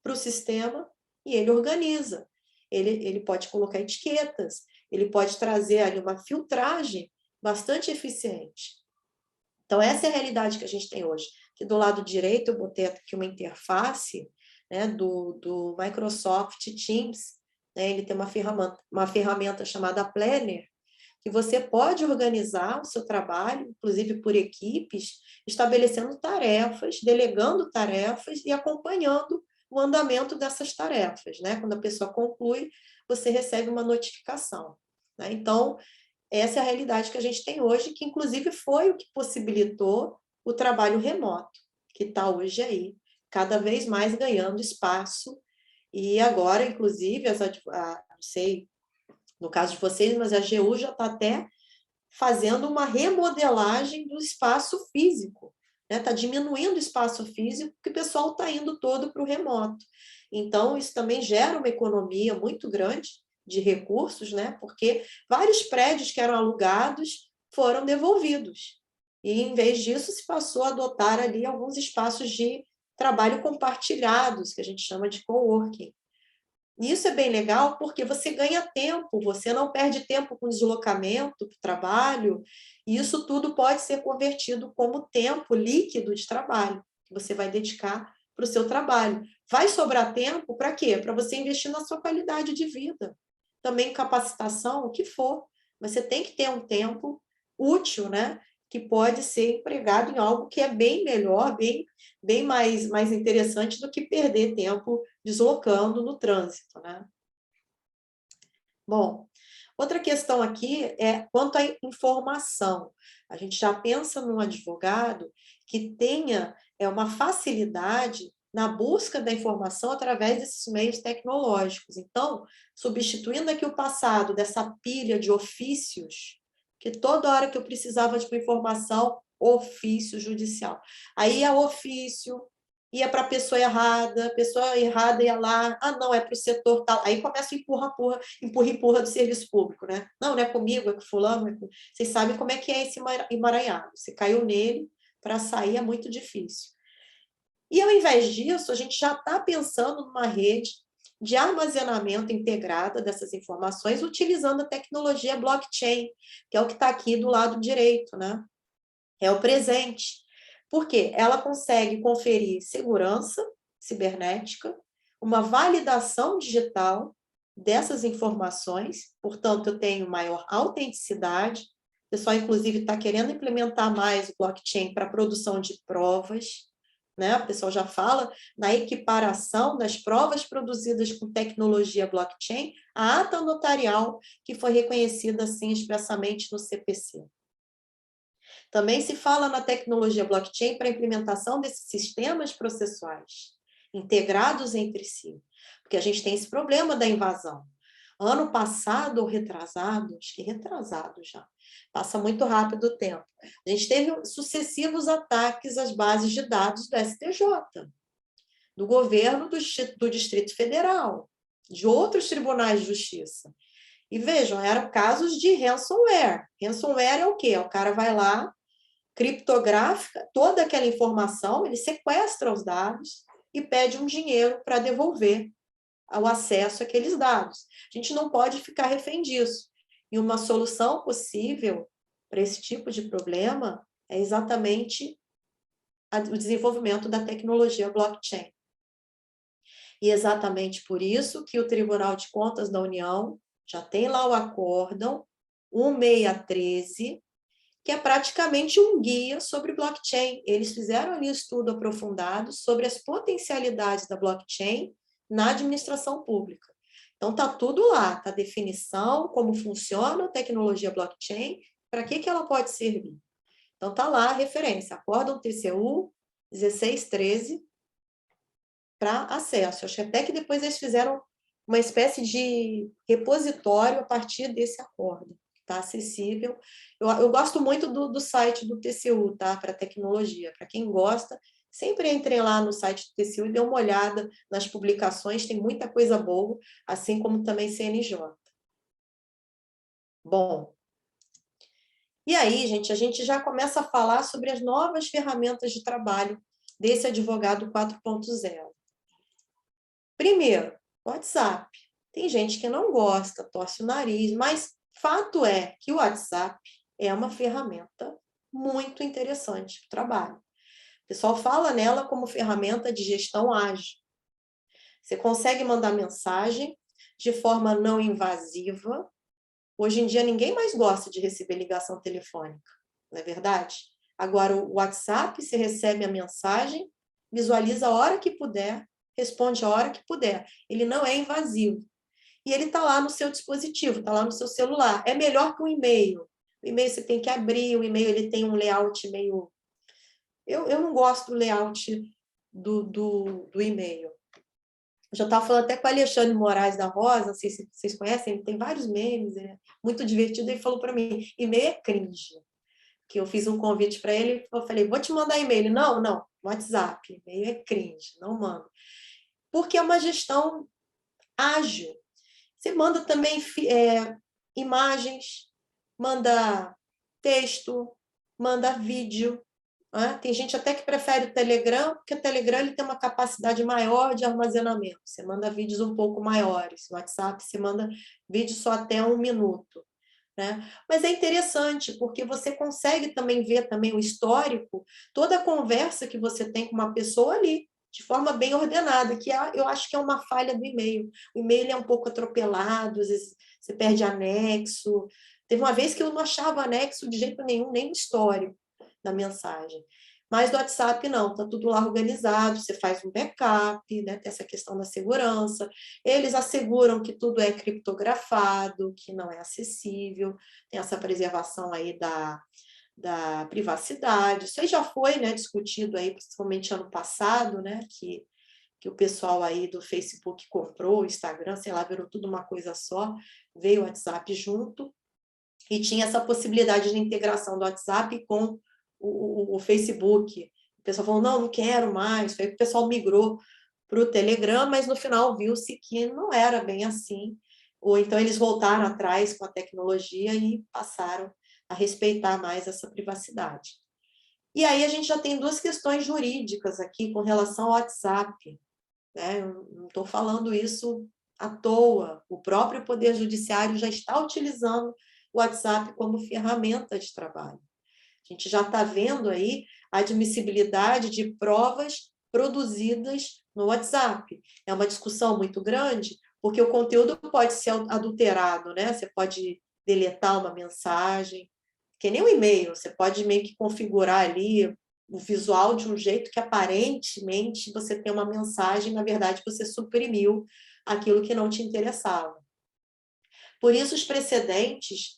para o sistema e ele organiza. Ele pode colocar etiquetas, ele pode trazer ali uma filtragem bastante eficiente. Então, essa é a realidade que a gente tem hoje. Aqui do lado direito, eu botei aqui uma interface, né, do Microsoft Teams, né, ele tem uma ferramenta chamada Planner, que você pode organizar o seu trabalho, inclusive por equipes, estabelecendo tarefas, delegando tarefas e acompanhando o andamento dessas tarefas, né? Quando a pessoa conclui, você recebe uma notificação, né? Então, essa é a realidade que a gente tem hoje, que inclusive foi o que possibilitou o trabalho remoto, que está hoje aí, cada vez mais ganhando espaço. E agora, inclusive, não sei no caso de vocês, mas a AGU já está até fazendo uma remodelagem do espaço físico, né? Está diminuindo o espaço físico, porque o pessoal está indo todo para o remoto. Então, isso também gera uma economia muito grande de recursos, né? Porque vários prédios que eram alugados foram devolvidos. E, em vez disso, se passou a adotar ali alguns espaços de trabalho compartilhados, que a gente chama de coworking. E isso é bem legal porque você ganha tempo, você não perde tempo com deslocamento para o trabalho, e isso tudo pode ser convertido como tempo líquido de trabalho, que você vai dedicar para o seu trabalho. Vai sobrar tempo para quê? Para você investir na sua qualidade de vida. Também capacitação, o que for. Mas você tem que ter um tempo útil, né? Que pode ser empregado em algo que é bem melhor, bem mais interessante do que perder tempo deslocando no trânsito, né? Bom, outra questão aqui é quanto à informação. A gente já pensa num advogado que tenha uma facilidade na busca da informação através desses meios tecnológicos. Então, substituindo aqui o passado dessa pilha de ofícios, que toda hora que eu precisava de uma informação, ofício judicial. Aí é ofício, ia para a pessoa errada ia lá, não, é para o setor tal. Aí começa o empurra do serviço público, né? Não é comigo, é com fulano. Vocês sabem como é que é esse emaranhado. Você caiu nele, para sair é muito difícil. E, ao invés disso, a gente já está pensando numa rede de armazenamento integrada dessas informações, utilizando a tecnologia blockchain, que é o que está aqui do lado direito, né? É o presente. Por quê? Ela consegue conferir segurança cibernética, uma validação digital dessas informações, portanto, eu tenho maior autenticidade. O pessoal, inclusive, está querendo implementar mais o blockchain para a produção de provas, né? O pessoal já fala na equiparação das provas produzidas com tecnologia blockchain à ata notarial, que foi reconhecida assim expressamente no CPC. Também se fala na tecnologia blockchain para a implementação desses sistemas processuais integrados entre si, porque a gente tem esse problema da invasão. Ano passado ou retrasado, acho que retrasado já, passa muito rápido o tempo, a gente teve sucessivos ataques às bases de dados do STJ, do governo do Distrito Federal, de outros tribunais de justiça. E vejam, eram casos de ransomware. Ransomware é o quê? O cara vai lá, criptográfica toda aquela informação, ele sequestra os dados e pede um dinheiro para devolver o acesso àqueles dados. A gente não pode ficar refém disso. E uma solução possível para esse tipo de problema é exatamente o desenvolvimento da tecnologia blockchain. E exatamente por isso que o Tribunal de Contas da União já tem lá o acórdão 1613, que é praticamente um guia sobre blockchain. Eles fizeram ali um estudo aprofundado sobre as potencialidades da blockchain na administração pública. Então, está tudo lá, está a definição, como funciona a tecnologia blockchain, para que ela pode servir. Então, está lá a referência, acórdão TCU 1613, para acesso. Acho até que depois eles fizeram uma espécie de repositório a partir desse acórdão. Está acessível. Eu gosto muito do site do TCU, tá? Para tecnologia. Para quem gosta, sempre entre lá no site do TCU e dê uma olhada nas publicações, tem muita coisa boa, assim como também CNJ. Bom, e aí, gente, a gente já começa a falar sobre as novas ferramentas de trabalho desse advogado 4.0. Primeiro, WhatsApp. Tem gente que não gosta, torce o nariz, mas fato é que o WhatsApp é uma ferramenta muito interessante para o trabalho. O pessoal fala nela como ferramenta de gestão ágil. Você consegue mandar mensagem de forma não invasiva. Hoje em dia, ninguém mais gosta de receber ligação telefônica, não é verdade? Agora, o WhatsApp, você recebe a mensagem, visualiza a hora que puder, responde a hora que puder. Ele não é invasivo. E ele está lá no seu dispositivo, está lá no seu celular. É melhor que o e-mail. O e-mail você tem que abrir, o e-mail ele tem um layout meio... Eu não gosto do layout do e-mail. Eu já estava falando até com o Alexandre Moraes da Rosa, não sei se vocês conhecem, ele tem vários memes, é muito divertido, ele falou para mim, e-mail é cringe. Que eu fiz um convite para ele, eu falei, vou te mandar e-mail. Ele, não, WhatsApp, e-mail é cringe, não mando. Porque é uma gestão ágil. Você manda também imagens, manda texto, manda vídeo. Tem gente até que prefere o Telegram, porque o Telegram ele tem uma capacidade maior de armazenamento. Você manda vídeos um pouco maiores. No WhatsApp, você manda vídeo só até 1 minuto. Né? Mas é interessante, porque você consegue também ver também o histórico, toda a conversa que você tem com uma pessoa ali, de forma bem ordenada, que eu acho que é uma falha do e-mail. O e-mail é um pouco atropelado, às vezes você perde anexo. Teve uma vez que eu não achava anexo de jeito nenhum, nem no histórico da mensagem. Mas do WhatsApp não, está tudo lá organizado, você faz um backup, né? Tem essa questão da segurança, eles asseguram que tudo é criptografado, que não é acessível, tem essa preservação aí da privacidade. Isso aí já foi, né, discutido aí, principalmente ano passado, né, que o pessoal aí do Facebook comprou, o Instagram, sei lá, virou tudo uma coisa só, veio o WhatsApp junto, e tinha essa possibilidade de integração do WhatsApp com o Facebook. O pessoal falou, não quero mais. Foi que o pessoal migrou para o Telegram, mas no final viu-se que não era bem assim. Ou então eles voltaram atrás com a tecnologia e passaram a respeitar mais essa privacidade. E aí a gente já tem 2 questões jurídicas aqui com relação ao WhatsApp. Né? Eu não estou falando isso à toa. O próprio Poder Judiciário já está utilizando o WhatsApp como ferramenta de trabalho. A gente já está vendo aí a admissibilidade de provas produzidas no WhatsApp. É uma discussão muito grande, porque o conteúdo pode ser adulterado, né? Você pode deletar uma mensagem, que nem um e-mail, você pode meio que configurar ali o visual de um jeito que aparentemente você tem uma mensagem, na verdade você suprimiu aquilo que não te interessava. Por isso os precedentes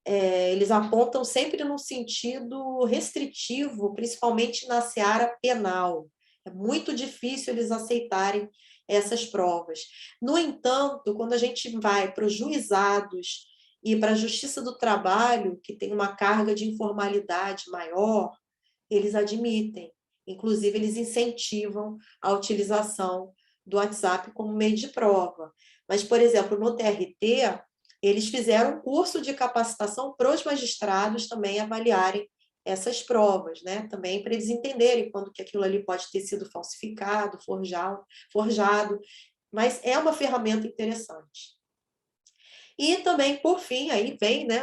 eles apontam sempre num sentido restritivo, principalmente na seara penal. É muito difícil eles aceitarem essas provas. No entanto, quando a gente vai para os juizados e para a Justiça do Trabalho, que tem uma carga de informalidade maior, eles admitem. Inclusive, eles incentivam a utilização do WhatsApp como meio de prova. Mas, por exemplo, no TRT, eles fizeram um curso de capacitação para os magistrados também avaliarem essas provas, né? Também para eles entenderem quando que aquilo ali pode ter sido falsificado, forjado, mas é uma ferramenta interessante. E também, por fim, aí vem, né,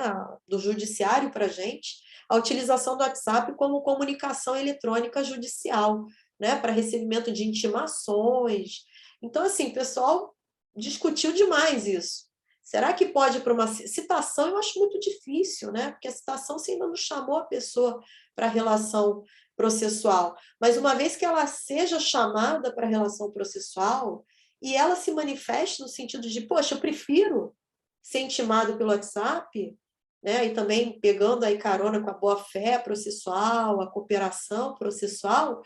do judiciário para a gente, a utilização do WhatsApp como comunicação eletrônica judicial, né, para recebimento de intimações. Então, assim, o pessoal discutiu demais isso. Será que pode para uma citação? Eu acho muito difícil, né? Porque a citação você ainda não chamou a pessoa para a relação processual. Mas uma vez que ela seja chamada para a relação processual e ela se manifeste no sentido de, poxa, eu prefiro ser intimado pelo WhatsApp, né? E também pegando aí carona com a boa-fé processual, a cooperação processual,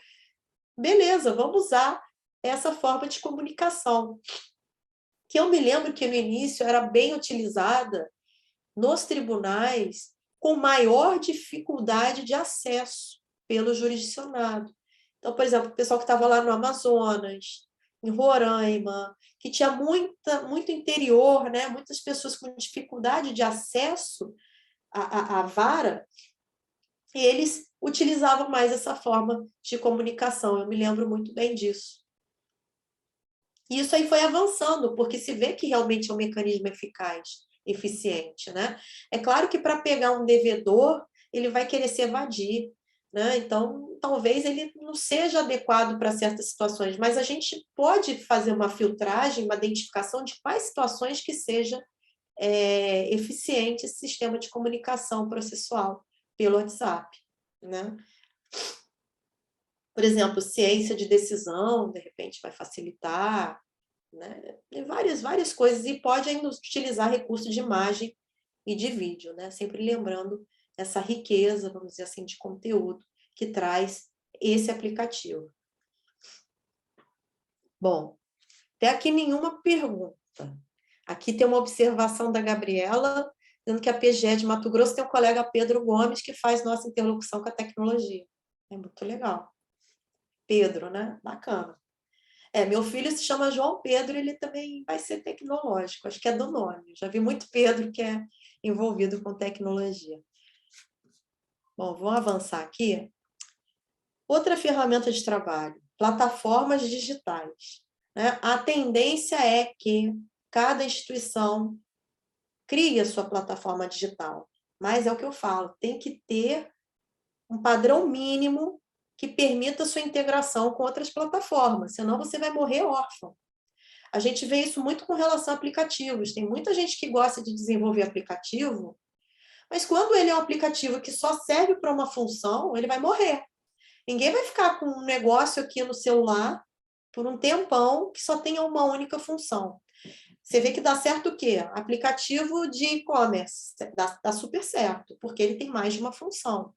beleza, vamos usar essa forma de comunicação. Que eu me lembro que no início era bem utilizada nos tribunais com maior dificuldade de acesso pelo jurisdicionado. Então, por exemplo, o pessoal que estava lá no Amazonas, em Roraima, que tinha muito interior, né? Muitas pessoas com dificuldade de acesso à vara, e eles utilizavam mais essa forma de comunicação. Eu me lembro muito bem disso. E isso aí foi avançando, porque se vê que realmente é um mecanismo eficaz, eficiente, né? É claro que para pegar um devedor, ele vai querer se evadir, né? Então, talvez ele não seja adequado para certas situações, mas a gente pode fazer uma filtragem, uma identificação de quais situações que seja eficiente esse sistema de comunicação processual pelo WhatsApp, né? Por exemplo, ciência de decisão, de repente, vai facilitar, né? Tem várias coisas, e pode ainda utilizar recurso de imagem e de vídeo, né? Sempre lembrando essa riqueza, vamos dizer assim, de conteúdo que traz esse aplicativo. Bom, até aqui nenhuma pergunta. Aqui tem uma observação da Gabriela, dizendo que a PGE de Mato Grosso tem um colega Pedro Gomes, que faz nossa interlocução com a tecnologia. É muito legal. Pedro, né? Bacana. Meu filho se chama João Pedro, ele também vai ser tecnológico, acho que é do nome. Já vi muito Pedro que é envolvido com tecnologia. Bom, vamos avançar aqui. Outra ferramenta de trabalho, plataformas digitais, né? A tendência é que cada instituição crie a sua plataforma digital, mas é o que eu falo, tem que ter um padrão mínimo que permita a sua integração com outras plataformas, senão você vai morrer órfão. A gente vê isso muito com relação a aplicativos. Tem muita gente que gosta de desenvolver aplicativo, mas quando ele é um aplicativo que só serve para uma função, ele vai morrer. Ninguém vai ficar com um negócio aqui no celular por um tempão que só tenha uma única função. Você vê que dá certo o quê? Aplicativo de e-commerce dá super certo, porque ele tem mais de uma função.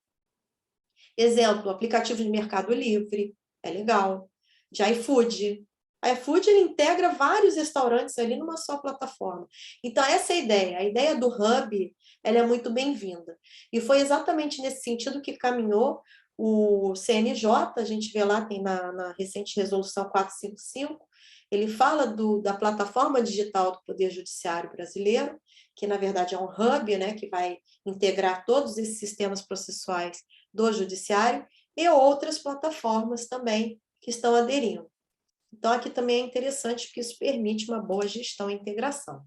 Exemplo, aplicativo de Mercado Livre, é legal. De iFood. A iFood ele integra vários restaurantes ali numa só plataforma. Então, essa é a ideia do hub, ela é muito bem-vinda. E foi exatamente nesse sentido que caminhou o CNJ, a gente vê lá, tem na recente resolução 455, ele fala da plataforma digital do Poder Judiciário brasileiro, que na verdade é um hub, né, que vai integrar todos esses sistemas processuais do Judiciário, e outras plataformas também que estão aderindo. Então, aqui também é interessante, porque isso permite uma boa gestão e integração.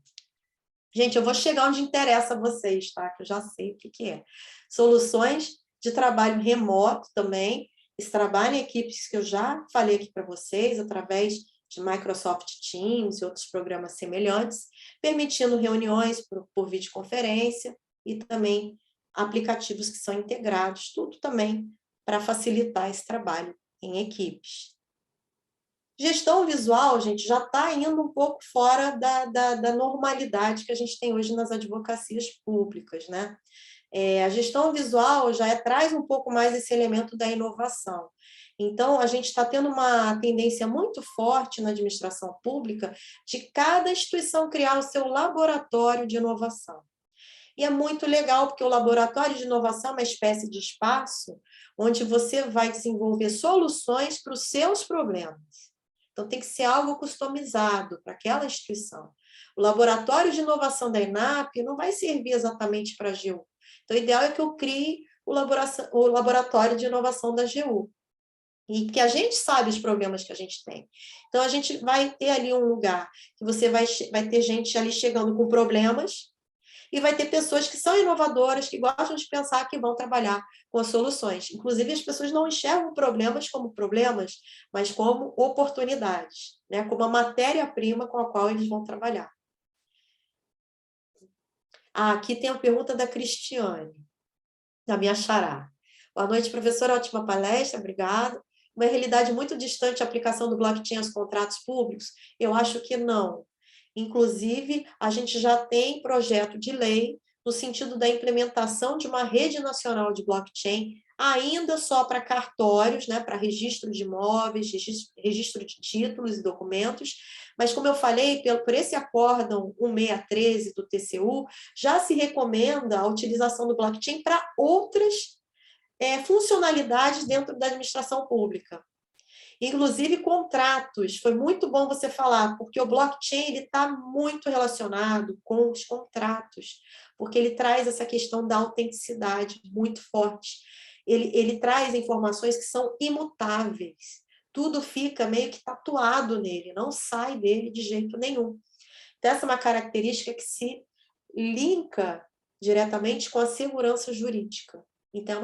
Gente, eu vou chegar onde interessa a vocês, tá? Que eu já sei o que é. Soluções de trabalho remoto também. Esse trabalho em equipes que eu já falei aqui para vocês, através de Microsoft Teams e outros programas semelhantes, permitindo reuniões por videoconferência e também aplicativos que são integrados, tudo também para facilitar esse trabalho em equipes. Gestão visual, gente, já está indo um pouco fora da normalidade que a gente tem hoje nas advocacias públicas, né? A gestão visual já traz um pouco mais esse elemento da inovação. Então, a gente está tendo uma tendência muito forte na administração pública de cada instituição criar o seu laboratório de inovação. E é muito legal, porque o laboratório de inovação é uma espécie de espaço onde você vai desenvolver soluções para os seus problemas. Então, tem que ser algo customizado para aquela instituição. O laboratório de inovação da ENAP não vai servir exatamente para a AGU. Então, o ideal é que eu crie o laboratório de inovação da AGU. E que a gente sabe os problemas que a gente tem. Então, a gente vai ter ali um lugar que você vai ter gente ali chegando com problemas, e vai ter pessoas que são inovadoras, que gostam de pensar, que vão trabalhar com as soluções. Inclusive, as pessoas não enxergam problemas como problemas, mas como oportunidades, né? Como a matéria-prima com a qual eles vão trabalhar. Aqui tem a pergunta da Cristiane, da minha xará. Boa noite, professora, ótima palestra, obrigada. Uma realidade muito distante a aplicação do blockchain aos contratos públicos? Eu acho que não. Inclusive, a gente já tem projeto de lei no sentido da implementação de uma rede nacional de blockchain, ainda só para cartórios, né, para registro de imóveis, registro de títulos e documentos, mas como eu falei, por esse acórdão 1613 do TCU, já se recomenda a utilização do blockchain para outras funcionalidades dentro da administração pública. Inclusive contratos, foi muito bom você falar, porque o blockchain está muito relacionado com os contratos, porque ele traz essa questão da autenticidade muito forte. Ele traz informações que são imutáveis. Tudo fica meio que tatuado nele, não sai dele de jeito nenhum. Então, essa é uma característica que se linka diretamente com a segurança jurídica. Então,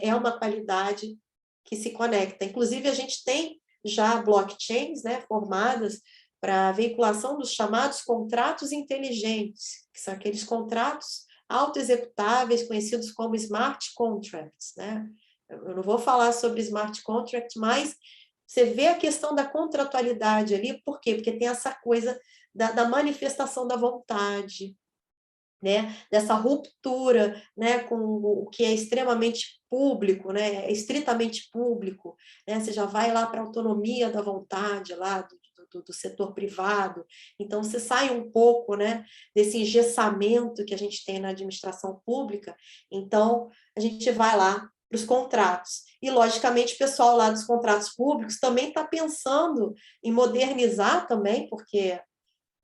é uma qualidade que se conecta. Inclusive, a gente tem já blockchains, né, formadas para a veiculação dos chamados contratos inteligentes, que são aqueles contratos autoexecutáveis, conhecidos como smart contracts, né? Eu não vou falar sobre smart contract, mas você vê a questão da contratualidade ali, por quê? Porque tem essa coisa da manifestação da vontade, né? Dessa ruptura, né? Com o que é extremamente público, né? É estritamente público, né? Você já vai lá para a autonomia da vontade, lá do setor privado, então você sai um pouco, né, desse engessamento que a gente tem na administração pública, então a gente vai lá para os contratos. E, logicamente, o pessoal lá dos contratos públicos também está pensando em modernizar também, porque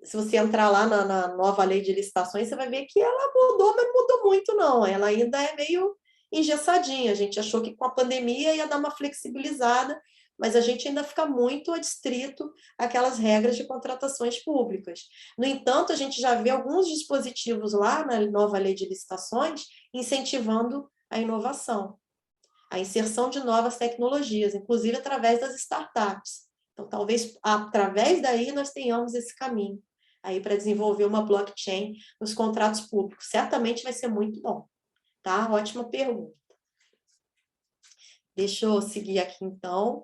se você entrar lá na nova lei de licitações, você vai ver que ela mudou, mas não mudou muito, não. Ela ainda é meio engessadinha. A gente achou que com a pandemia ia dar uma flexibilizada, mas a gente ainda fica muito adstrito àquelas regras de contratações públicas. No entanto, a gente já vê alguns dispositivos lá na nova lei de licitações incentivando a inovação, a inserção de novas tecnologias, inclusive através das startups. Então, talvez através daí nós tenhamos esse caminho aí para desenvolver uma blockchain nos contratos públicos. Certamente vai ser muito bom, tá? Ótima pergunta. Deixa eu seguir aqui, então.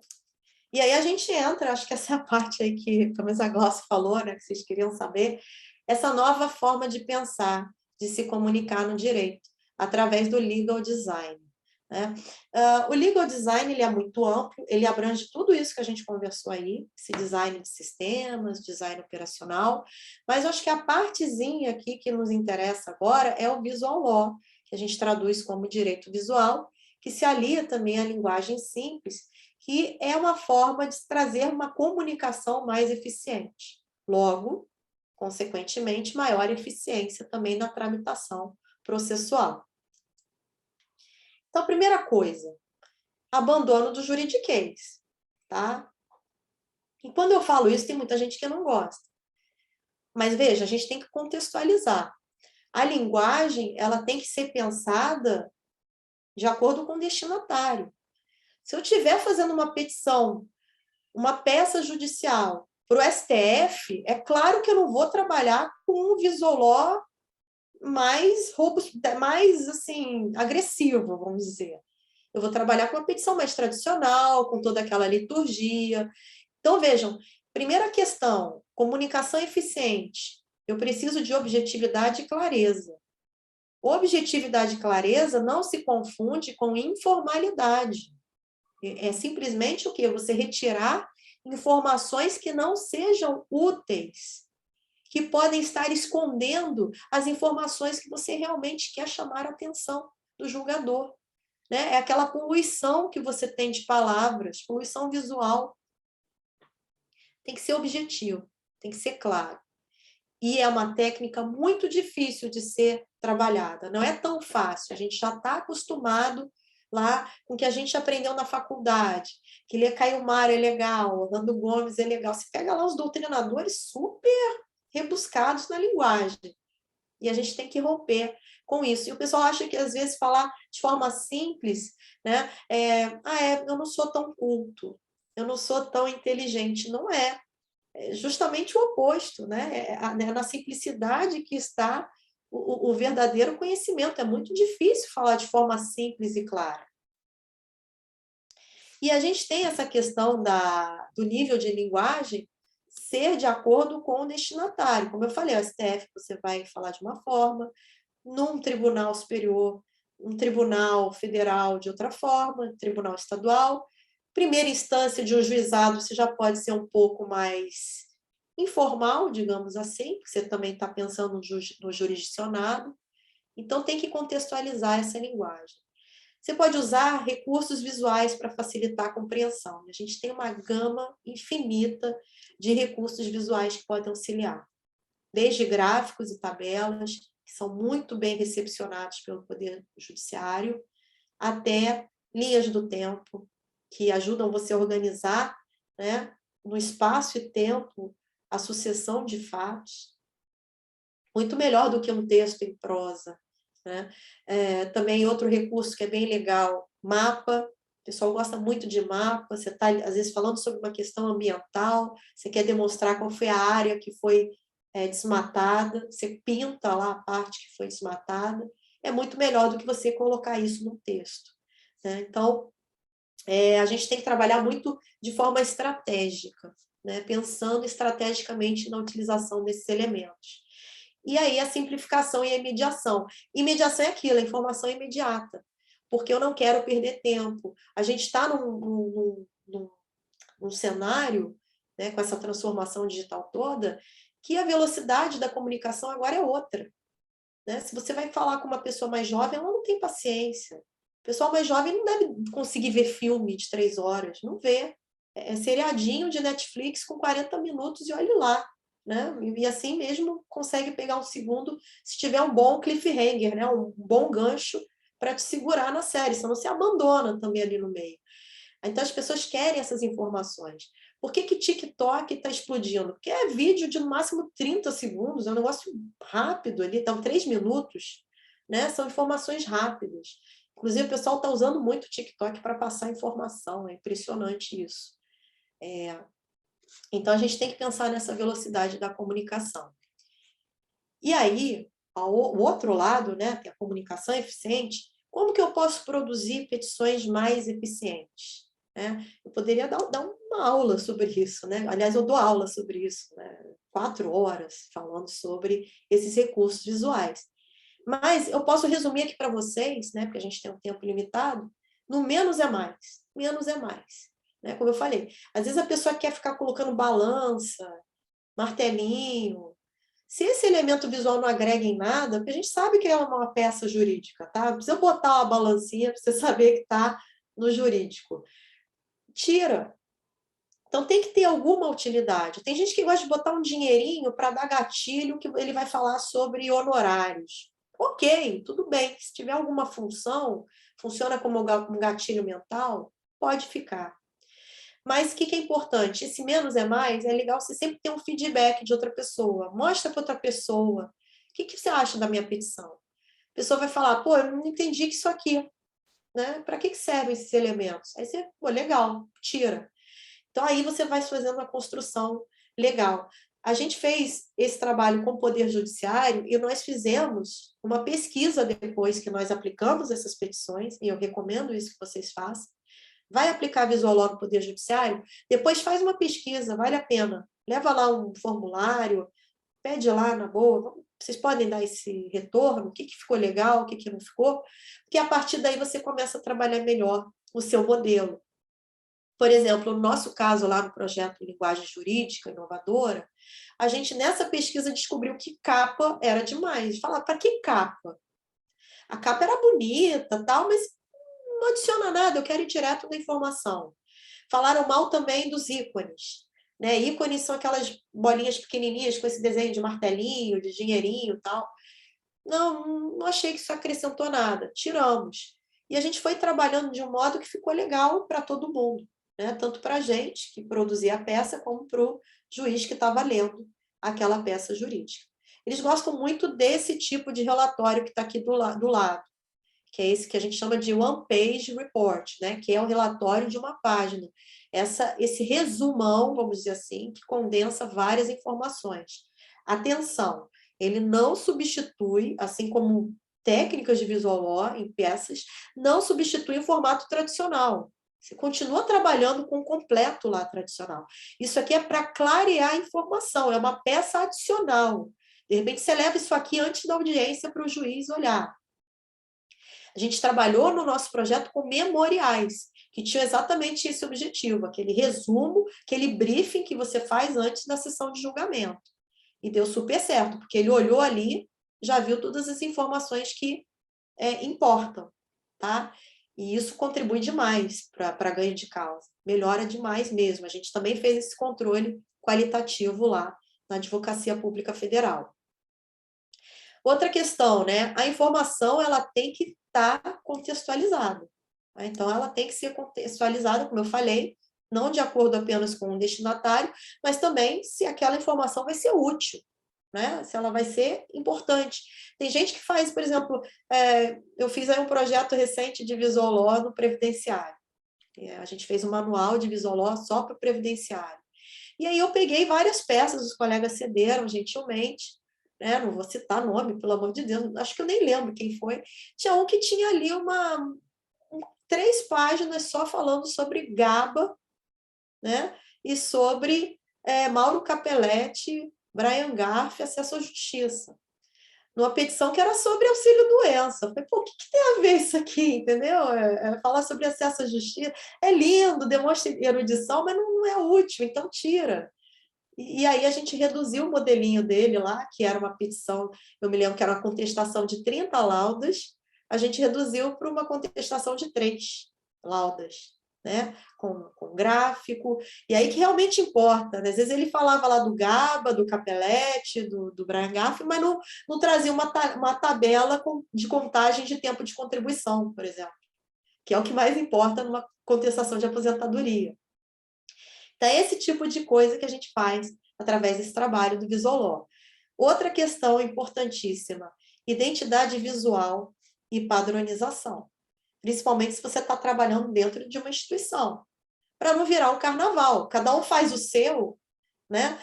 E aí a gente entra, acho que essa é a parte aí que, pelo menos a Glaucia falou, né, que vocês queriam saber, essa nova forma de pensar, de se comunicar no direito, através do legal design. Né? O legal design ele é muito amplo, ele abrange tudo isso que a gente conversou aí, esse design de sistemas, design operacional, mas eu acho que a partezinha aqui que nos interessa agora é o visual law, que a gente traduz como direito visual, que se alia também à linguagem simples, que é uma forma de trazer uma comunicação mais eficiente. Logo, consequentemente, maior eficiência também na tramitação processual. Então, primeira coisa, abandono do juridiquês, tá? E quando eu falo isso, tem muita gente que não gosta. Mas, veja, a gente tem que contextualizar. A linguagem, ela tem que ser pensada de acordo com o destinatário. Se eu estiver fazendo uma petição, uma peça judicial para o STF, é claro que eu não vou trabalhar com um visual law mais robusto, mais assim, agressivo, vamos dizer. Eu vou trabalhar com uma petição mais tradicional, com toda aquela liturgia. Então, vejam, primeira questão, comunicação eficiente. Eu preciso de objetividade e clareza. Objetividade e clareza não se confunde com informalidade. É simplesmente o quê? Você retirar informações que não sejam úteis, que podem estar escondendo as informações que você realmente quer chamar a atenção do julgador. Né? É aquela poluição que você tem de palavras, poluição visual. Tem que ser objetivo, tem que ser claro. E é uma técnica muito difícil de ser trabalhada. Não é tão fácil. A gente já está acostumado lá com o que a gente aprendeu na faculdade, que ler Caio Mário é legal, Orlando Gomes é legal. Você pega lá os doutrinadores super rebuscados na linguagem. E a gente tem que romper com isso. E o pessoal acha que, às vezes, falar de forma simples, né? Eu não sou tão culto, eu não sou tão inteligente. Não é. É justamente o oposto, né? É na simplicidade que está o verdadeiro conhecimento. É muito difícil falar de forma simples e clara. E a gente tem essa questão do nível de linguagem ser de acordo com o destinatário. Como eu falei, o STF você vai falar de uma forma, num tribunal superior, um tribunal federal de outra forma, tribunal estadual. Primeira instância de um juizado, você já pode ser um pouco mais informal, digamos assim, porque você também está pensando no jurisdicionado. Então, tem que contextualizar essa linguagem. Você pode usar recursos visuais para facilitar a compreensão. A gente tem uma gama infinita de recursos visuais que podem auxiliar. Desde gráficos e tabelas, que são muito bem recepcionados pelo Poder Judiciário, até linhas do tempo, que ajudam você a organizar, né, no espaço e tempo a sucessão de fatos, muito melhor do que um texto em prosa, né? Também outro recurso que é bem legal, mapa. O pessoal gosta muito de mapa. Você está, às vezes, falando sobre uma questão ambiental, você quer demonstrar qual foi a área que foi desmatada, você pinta lá a parte que foi desmatada. É muito melhor do que você colocar isso no texto, né? Então, a gente tem que trabalhar muito de forma estratégica, né? Pensando estrategicamente na utilização desses elementos. E aí a simplificação e a imediação. Imediação é aquilo, a informação imediata, porque eu não quero perder tempo. A gente está num cenário, né, com essa transformação digital toda, que a velocidade da comunicação agora é outra, né? Se você vai falar com uma pessoa mais jovem, ela não tem paciência. O pessoal mais jovem não deve conseguir ver filme de 3 horas, não vê. É seriadinho de Netflix com 40 minutos e olhe lá, né? E assim mesmo consegue pegar um segundo se tiver um bom cliffhanger, né? Um bom gancho para te segurar na série, senão você abandona também ali no meio. Então as pessoas querem essas informações. Por que TikTok está explodindo? Porque é vídeo de no máximo 30 segundos, é um negócio rápido ali, então 3 minutos, né? São informações rápidas. Inclusive o pessoal está usando muito o TikTok para passar informação, é impressionante isso. Então, a gente tem que pensar nessa velocidade da comunicação. E aí, o outro lado, né, que é a comunicação eficiente, como que eu posso produzir petições mais eficientes? Né? Eu poderia dar uma aula sobre isso, né? Aliás, eu dou aula sobre isso, né? 4 horas falando sobre esses recursos visuais. Mas eu posso resumir aqui para vocês, né, porque a gente tem um tempo limitado, no menos é mais. Menos é mais. Né? Como eu falei, às vezes a pessoa quer ficar colocando balança, martelinho. Se esse elemento visual não agrega em nada, porque a gente sabe que é uma peça jurídica, tá? Não precisa botar uma balancinha para você saber que está no jurídico. Tira. Então tem que ter alguma utilidade. Tem gente que gosta de botar um dinheirinho para dar gatilho, que ele vai falar sobre honorários. Ok, tudo bem. Se tiver alguma função, funciona como um gatilho mental, pode ficar. Mas o que é importante? Esse menos é mais, é legal você sempre ter um feedback de outra pessoa. Mostra para outra pessoa. O que você acha da minha petição? A pessoa vai falar, pô, eu não entendi que isso aqui. Né? Para que servem esses elementos? Aí você, pô, legal, tira. Então aí você vai fazendo uma construção legal. A gente fez esse trabalho com o Poder Judiciário e nós fizemos uma pesquisa depois que nós aplicamos essas petições, e eu recomendo isso que vocês façam. Vai aplicar Visualog no Poder Judiciário, depois faz uma pesquisa, vale a pena. Leva lá um formulário, pede lá na boa, vocês podem dar esse retorno, o que ficou legal, o que não ficou, porque a partir daí você começa a trabalhar melhor o seu modelo. Por exemplo, no nosso caso lá no projeto Linguagem Jurídica Inovadora, a gente nessa pesquisa descobriu que capa era demais. Falar, para que capa? A capa era bonita, tal, mas não adiciona nada, eu quero ir direto na informação. Falaram mal também dos ícones. Né? Ícones são aquelas bolinhas pequenininhas com esse desenho de martelinho, de dinheirinho e tal. Não achei que isso acrescentou nada. Tiramos. E a gente foi trabalhando de um modo que ficou legal para todo mundo. Né? Tanto para a gente, que produzia a peça, como para o juiz que estava lendo aquela peça jurídica. Eles gostam muito desse tipo de relatório que está aqui do lado, que é esse que a gente chama de One Page Report, né? Que é o relatório de uma página. Esse resumão, vamos dizer assim, que condensa várias informações. Atenção, ele não substitui, assim como técnicas de visual law em peças, não substitui o formato tradicional. Você continua trabalhando com o completo lá tradicional. Isso aqui é para clarear a informação, é uma peça adicional. De repente, você leva isso aqui antes da audiência para o juiz olhar. A gente trabalhou no nosso projeto com memoriais, que tinham exatamente esse objetivo, aquele resumo, aquele briefing que você faz antes da sessão de julgamento. E deu super certo, porque ele olhou ali, já viu todas as informações que importam. Tá? E isso contribui demais para ganho de causa. Melhora demais mesmo. A gente também fez esse controle qualitativo lá na Advocacia Pública Federal. Outra questão, né? A informação ela tem que estar contextualizada. Né? Então, ela tem que ser contextualizada, como eu falei, não de acordo apenas com o destinatário, mas também se aquela informação vai ser útil, né? Se ela vai ser importante. Tem gente que faz, por exemplo, eu fiz aí um projeto recente de Visual Law no Previdenciário. A gente fez um manual de Visual Law só para o Previdenciário. E aí eu peguei várias peças, os colegas cederam gentilmente, né? Não vou citar nome, pelo amor de Deus, acho que eu nem lembro quem foi. Tinha um que tinha ali 3 páginas só falando sobre GABA, né? E sobre Mauro Capelletti, Brian Garf, acesso à justiça. Numa petição que era sobre auxílio-doença. Eu falei, pô, o que tem a ver isso aqui, entendeu? Falar sobre acesso à justiça é lindo, demonstra erudição, mas não é útil, então tira. E aí a gente reduziu o modelinho dele lá, que era uma petição, eu me lembro que era uma contestação de 30 laudas, a gente reduziu para uma contestação de 3 laudas, né? Com gráfico, e aí que realmente importa, né? Às vezes ele falava lá do GABA, do Capelletti, do Brian Garf, mas não trazia uma tabela de contagem de tempo de contribuição, por exemplo, que é o que mais importa numa contestação de aposentadoria. Então, é esse tipo de coisa que a gente faz através desse trabalho do Visual Law. Outra questão importantíssima, identidade visual e padronização. Principalmente se você está trabalhando dentro de uma instituição, para não virar um carnaval. Cada um faz o seu, né?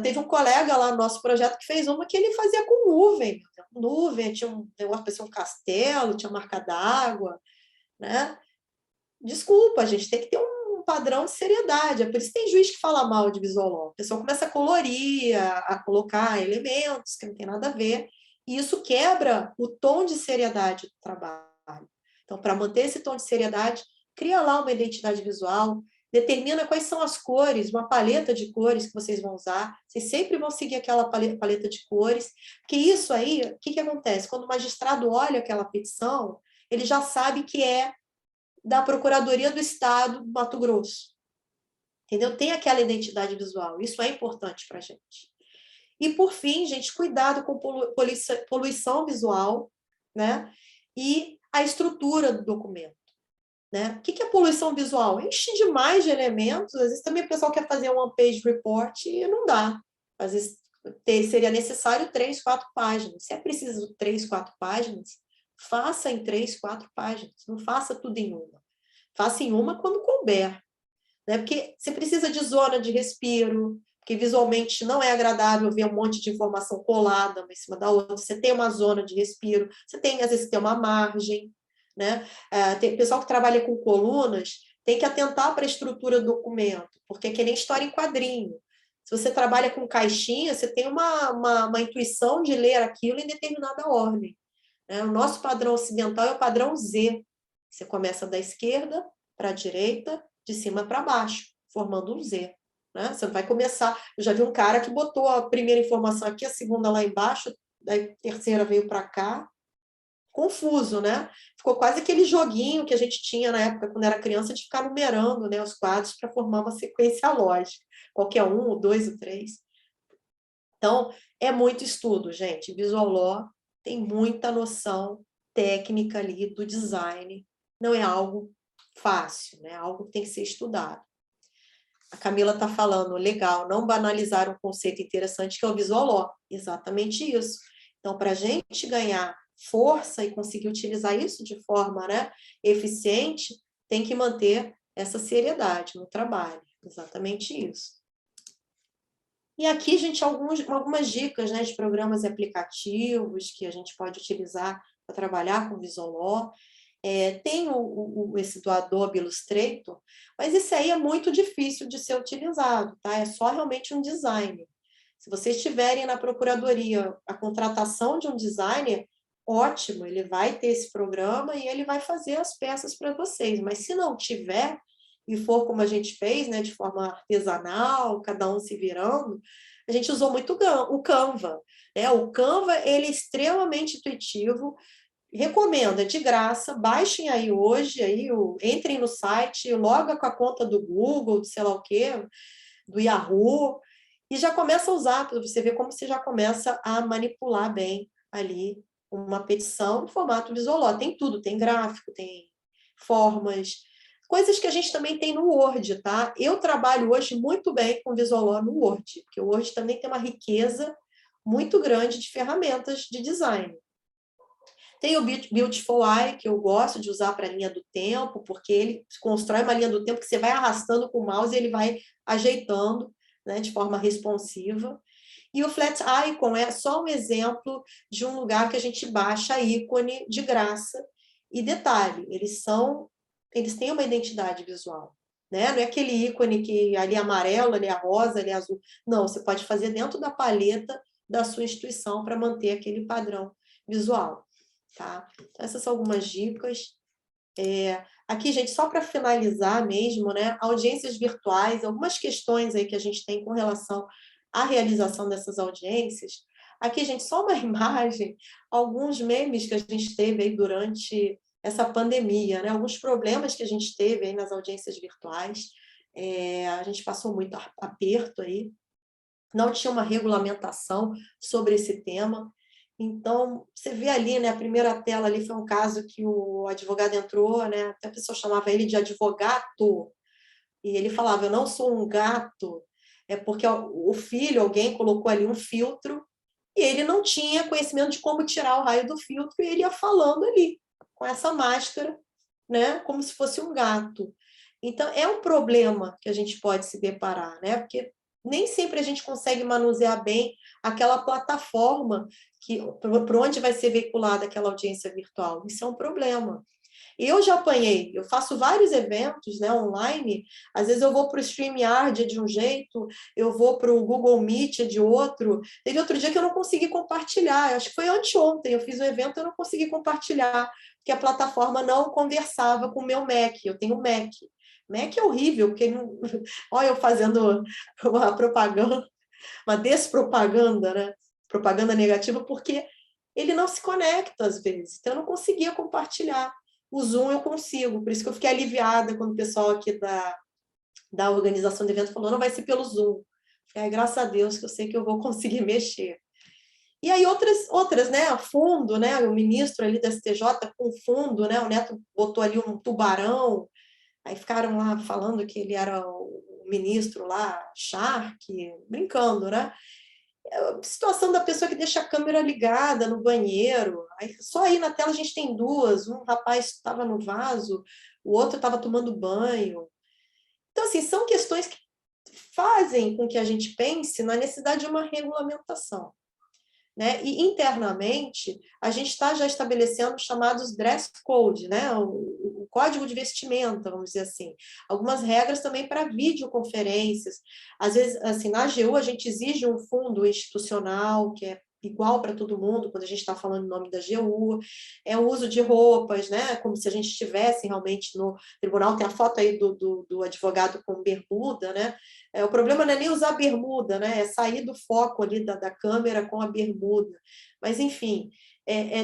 Teve um colega lá no nosso projeto que fez uma que ele fazia com nuvem. Nuvem, tinha um negócio, parecia um castelo, tinha marca d'água, né? Desculpa, a gente tem que ter um padrão de seriedade. É por isso que tem juiz que fala mal de Visual Law. A pessoa começa a colorir, a colocar elementos que não tem nada a ver, e isso quebra o tom de seriedade do trabalho. Então, para manter esse tom de seriedade, cria lá uma identidade visual, determina quais são as cores, uma paleta de cores que vocês vão usar. Vocês sempre vão seguir aquela paleta de cores, porque isso aí, o que acontece? Quando o magistrado olha aquela petição, ele já sabe que é da Procuradoria do Estado do Mato Grosso. Entendeu? Tem aquela identidade visual. Isso é importante para a gente. E, por fim, gente, cuidado com poluição visual, né? E a estrutura do documento. Né? O que é poluição visual? Enche demais de elementos, às vezes também o pessoal quer fazer um one-page report e não dá. Às vezes seria necessário 3, 4 páginas. Se é preciso 3, 4 páginas, faça em 3, 4 páginas. Não faça tudo em uma. Faça em uma quando couber. Né? Porque você precisa de zona de respiro, porque visualmente não é agradável ver um monte de informação colada uma em cima da outra. Você tem uma zona de respiro, às vezes tem uma margem. Né? Tem pessoal que trabalha com colunas, tem que atentar para a estrutura do documento, porque é que nem história em quadrinho. Se você trabalha com caixinha, você tem uma intuição de ler aquilo em determinada ordem. Né? O nosso padrão ocidental é o padrão Z. Você começa da esquerda para a direita, de cima para baixo, formando um Z. Né? Você não vai começar... Eu já vi um cara que botou a primeira informação aqui, a segunda lá embaixo, a terceira veio para cá. Confuso, né? Ficou quase aquele joguinho que a gente tinha na época, quando era criança, de ficar numerando, né, os quadros para formar uma sequência lógica. Qualquer um, o 2, o 3. Então, é muito estudo, gente. Visual Law tem muita noção técnica ali do design. Não é algo fácil, né? É algo que tem que ser estudado. A Camila está falando, legal, não banalizar um conceito interessante que é o Visual Law. Exatamente isso. Então, para a gente ganhar força e conseguir utilizar isso de forma, né, eficiente, tem que manter essa seriedade no trabalho. Exatamente isso. E aqui, gente, algumas dicas, né, de programas e aplicativos que a gente pode utilizar para trabalhar com Visual Law. Tem esse do Adobe Illustrator, mas esse aí é muito difícil de ser utilizado, tá? É só realmente um designer. Se vocês tiverem na procuradoria a contratação de um designer, ótimo, ele vai ter esse programa e ele vai fazer as peças para vocês. Mas se não tiver, e for como a gente fez, né, de forma artesanal, cada um se virando, a gente usou muito o Canva. Né? O Canva, ele é extremamente intuitivo, recomendo, é de graça, baixem aí hoje, entrem no site, loga com a conta do Google, de sei lá o quê, do Yahoo, e já começa a usar, para você ver como você já começa a manipular bem ali uma petição no formato Visualó. Tem tudo, tem gráfico, tem formas, coisas que a gente também tem no Word, tá? Eu trabalho hoje muito bem com Visualó no Word, porque o Word também tem uma riqueza muito grande de ferramentas de design. Tem o Beautiful Eye, que eu gosto de usar para a linha do tempo, porque ele constrói uma linha do tempo que você vai arrastando com o mouse e ele vai ajeitando, né, de forma responsiva. E o Flat Icon é só um exemplo de um lugar que a gente baixa ícone de graça. E detalhe, eles têm uma identidade visual, né? Não é aquele ícone que ali é amarelo, ali é rosa, ali é azul. Não, você pode fazer dentro da paleta da sua instituição para manter aquele padrão visual. Tá? Então, essas são algumas dicas. Aqui, gente, só para finalizar mesmo, né? Audiências virtuais, algumas questões aí que a gente tem com relação à realização dessas audiências. Aqui, gente, só uma imagem, alguns memes que a gente teve aí durante essa pandemia, né? Alguns problemas que a gente teve aí nas audiências virtuais. A gente passou muito aperto aí, não tinha uma regulamentação sobre esse tema. Então, você vê ali, né, a primeira tela ali foi um caso que o advogado entrou, né, até a pessoa chamava ele de advogato, e ele falava, eu não sou um gato, é porque o filho, alguém colocou ali um filtro, e ele não tinha conhecimento de como tirar o raio do filtro, e ele ia falando ali, com essa máscara, né, como se fosse um gato. Então, é um problema que a gente pode se deparar, né, porque nem sempre a gente consegue manusear bem aquela plataforma por onde vai ser veiculada aquela audiência virtual. Isso é um problema. Eu já apanhei, eu faço vários eventos, né, online, às vezes eu vou para o StreamYard de um jeito, eu vou para o Google Meet de outro. Teve outro dia que eu não consegui compartilhar, acho que foi anteontem, eu fiz o evento e eu não consegui compartilhar, porque a plataforma não conversava com o meu Mac, eu tenho Mac. Mac é horrível, porque não... olha eu fazendo uma propaganda, uma despropaganda, né? Propaganda negativa, porque ele não se conecta às vezes, então eu não conseguia compartilhar. O Zoom eu consigo, por isso que eu fiquei aliviada quando o pessoal aqui da organização do evento falou, não vai ser pelo Zoom. Falei, graças a Deus que eu sei que eu vou conseguir mexer. E aí outras, né, fundo, né, o ministro ali da STJ com fundo, né, o Neto botou ali um tubarão, aí ficaram lá falando que ele era o ministro lá, Shark, brincando, né? A situação da pessoa que deixa a câmera ligada no banheiro, aí, só aí na tela a gente tem duas, um rapaz estava no vaso, o outro estava tomando banho. Então, assim, são questões que fazem com que a gente pense na necessidade de uma regulamentação. Né? E internamente, a gente está já estabelecendo os chamados dress code, né? o código de vestimenta, vamos dizer assim. Algumas regras também para videoconferências. Às vezes, assim, na AGU, a gente exige um fundo institucional, que é igual para todo mundo, quando a gente está falando em nome da AGU, é o uso de roupas, né? Como se a gente estivesse realmente no tribunal, tem a foto aí do advogado com bermuda, né? O problema não é nem usar bermuda, né? É sair do foco ali da câmera com a bermuda. Mas, enfim,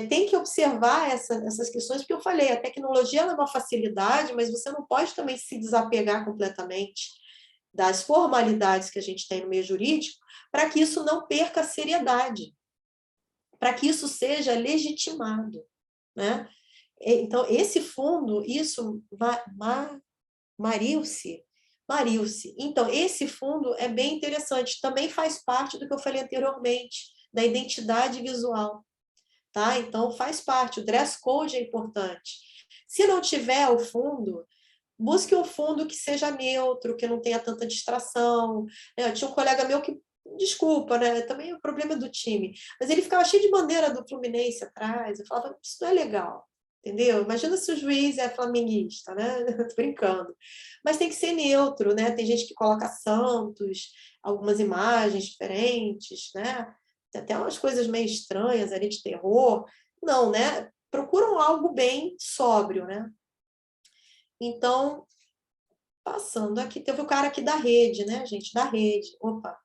tem que observar essas questões, porque eu falei, a tecnologia é uma facilidade, mas você não pode também se desapegar completamente das formalidades que a gente tem no meio jurídico, para que isso não perca a seriedade, para que isso seja legitimado, né? Então, esse fundo, isso, Marilce. Então, esse fundo é bem interessante, também faz parte do que eu falei anteriormente, da identidade visual, tá? Então, faz parte, o dress code é importante. Se não tiver o fundo, busque um fundo que seja neutro, que não tenha tanta distração. Eu tinha um colega meu que, desculpa, né? Também é o problema do time, mas ele ficava cheio de bandeira do Fluminense atrás, eu falava, isso não é legal. Entendeu? Imagina se o juiz é flamenguista, né? Tô brincando. Mas tem que ser neutro, né? Tem gente que coloca santos, algumas imagens diferentes, né? Tem até umas coisas meio estranhas ali de terror. Não, né? Procuram algo bem sóbrio, né? Então, passando aqui, teve o cara aqui da rede, né, gente? Da rede. Opa!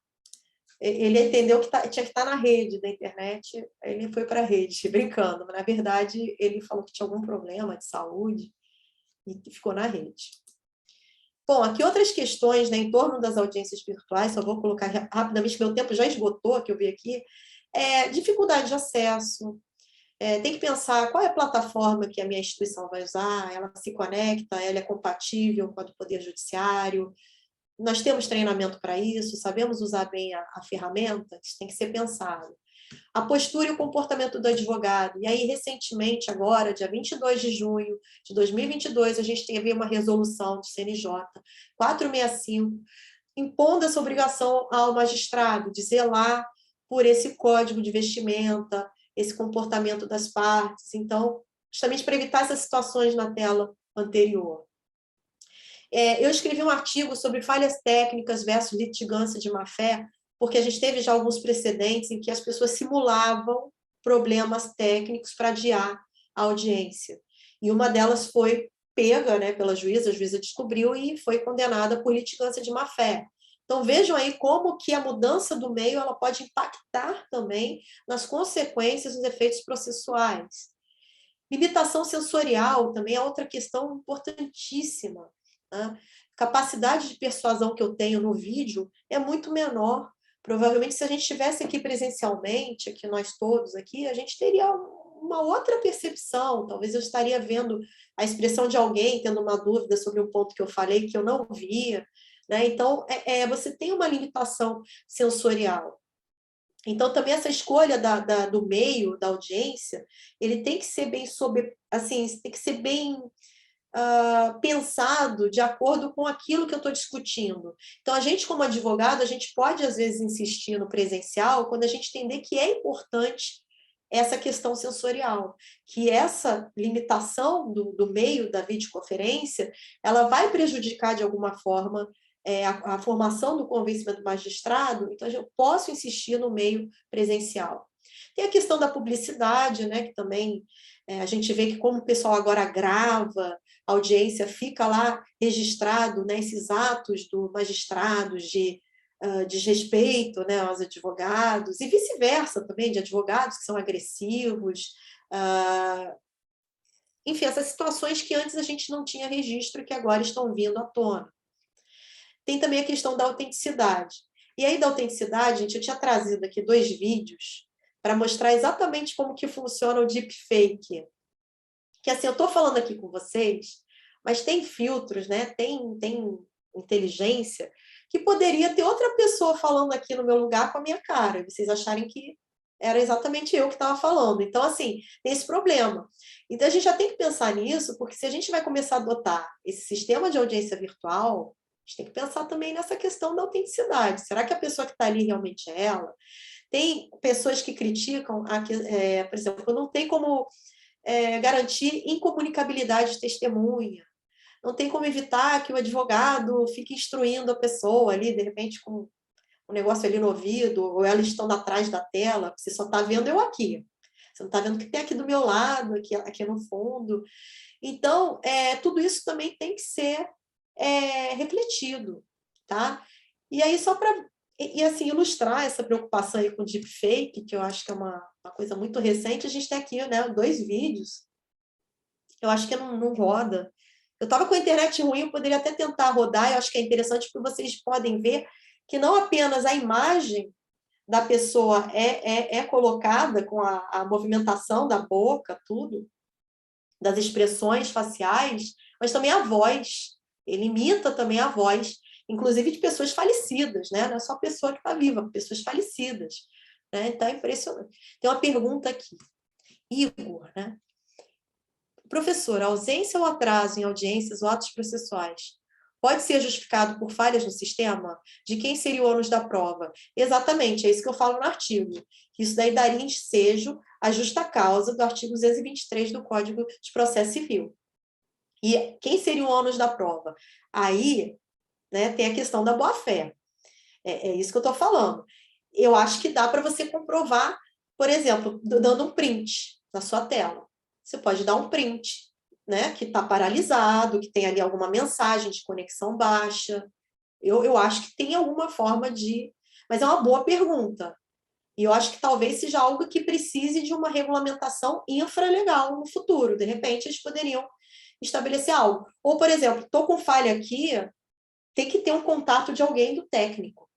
ele entendeu que tinha que estar na rede da internet, ele foi para a rede, brincando, mas na verdade ele falou que tinha algum problema de saúde e ficou na rede. Bom, aqui outras questões, né, em torno das audiências virtuais, só vou colocar rapidamente, meu tempo já esgotou, que eu vi aqui, dificuldade de acesso, tem que pensar qual é a plataforma que a minha instituição vai usar, ela se conecta, ela é compatível com a do Poder Judiciário, nós temos treinamento para isso, sabemos usar bem a ferramenta, isso tem que ser pensado. A postura e o comportamento do advogado. E aí, recentemente, agora, dia 22 de junho de 2022, a gente teve uma resolução do CNJ 465, impondo essa obrigação ao magistrado de zelar por esse código de vestimenta, esse comportamento das partes. Então, justamente para evitar essas situações na tela anterior. Eu escrevi um artigo sobre falhas técnicas versus litigância de má-fé, porque a gente teve já alguns precedentes em que as pessoas simulavam problemas técnicos para adiar a audiência. E uma delas foi pega, né, pela juíza, a juíza descobriu e foi condenada por litigância de má-fé. Então, vejam aí como que a mudança do meio ela pode impactar também nas consequências dos efeitos processuais. Limitação sensorial também é outra questão importantíssima. A capacidade de persuasão que eu tenho no vídeo é muito menor. Provavelmente, se a gente estivesse aqui presencialmente, aqui nós todos aqui, a gente teria uma outra percepção. Talvez eu estaria vendo a expressão de alguém tendo uma dúvida sobre um ponto que eu falei que eu não via, né? Então, você tem uma limitação sensorial. Então, também essa escolha do meio, da audiência, ele tem que ser bem tem que ser bem pensado de acordo com aquilo que eu estou discutindo. Então, a gente, como advogado, a gente pode, às vezes, insistir no presencial quando a gente entender que é importante essa questão sensorial, que essa limitação do meio da videoconferência, ela vai prejudicar, de alguma forma, a formação do convencimento do magistrado, então eu posso insistir no meio presencial. Tem a questão da publicidade, né, que também a gente vê que como o pessoal agora grava, a audiência fica lá registrado, né, esses atos do magistrado de desrespeito, né, aos advogados, e vice-versa também, de advogados que são agressivos, enfim, essas situações que antes a gente não tinha registro e que agora estão vindo à tona. Tem também a questão da autenticidade. E aí, da autenticidade, gente, eu tinha trazido aqui 2 vídeos para mostrar exatamente como que funciona o deepfake. Que assim, eu estou falando aqui com vocês, mas tem filtros, né? Tem inteligência que poderia ter outra pessoa falando aqui no meu lugar com a minha cara, e vocês acharem que era exatamente eu que estava falando. Então, assim, tem esse problema. Então, a gente já tem que pensar nisso, porque se a gente vai começar a adotar esse sistema de audiência virtual, a gente tem que pensar também nessa questão da autenticidade. Será que a pessoa que está ali realmente é ela? Tem pessoas que criticam, por exemplo, não tem como garantir incomunicabilidade de testemunha, não tem como evitar que o advogado fique instruindo a pessoa ali, de repente, com um negócio ali no ouvido, ou ela estando atrás da tela, você só está vendo eu aqui. Você não está vendo o que tem aqui do meu lado, aqui no fundo. Então, tudo isso também tem que ser refletido, tá? E aí, só para assim, ilustrar essa preocupação aí com deepfake, que eu acho que é uma coisa muito recente, a gente tem aqui, né, 2 vídeos. Eu acho que não roda. Eu estava com a internet ruim, eu poderia até tentar rodar, eu acho que é interessante porque vocês podem ver que não apenas a imagem da pessoa é colocada com a movimentação da boca, tudo, das expressões faciais, mas também a voz. Ele imita também a voz, inclusive de pessoas falecidas, né? Não é só pessoa que está viva, pessoas falecidas. Né? Então, é impressionante. Tem uma pergunta aqui. Igor, né? Professor, a ausência ou atraso em audiências ou atos processuais pode ser justificado por falhas no sistema? De quem seria o ônus da prova? Exatamente, é isso que eu falo no artigo. Isso daí daria ensejo à justa causa do artigo 223 do Código de Processo Civil. E quem seria o ônus da prova? Aí, né, tem a questão da boa-fé. É isso que eu estou falando. Eu acho que dá para você comprovar, por exemplo, dando um print na sua tela. Você pode dar um print, né, que está paralisado, que tem ali alguma mensagem de conexão baixa. Eu acho que tem alguma forma de... Mas é uma boa pergunta. E eu acho que talvez seja algo que precise de uma regulamentação infralegal no futuro. De repente, eles poderiam estabelecer algo. Ou, por exemplo, estou com falha aqui, tem que ter um contato de alguém do técnico,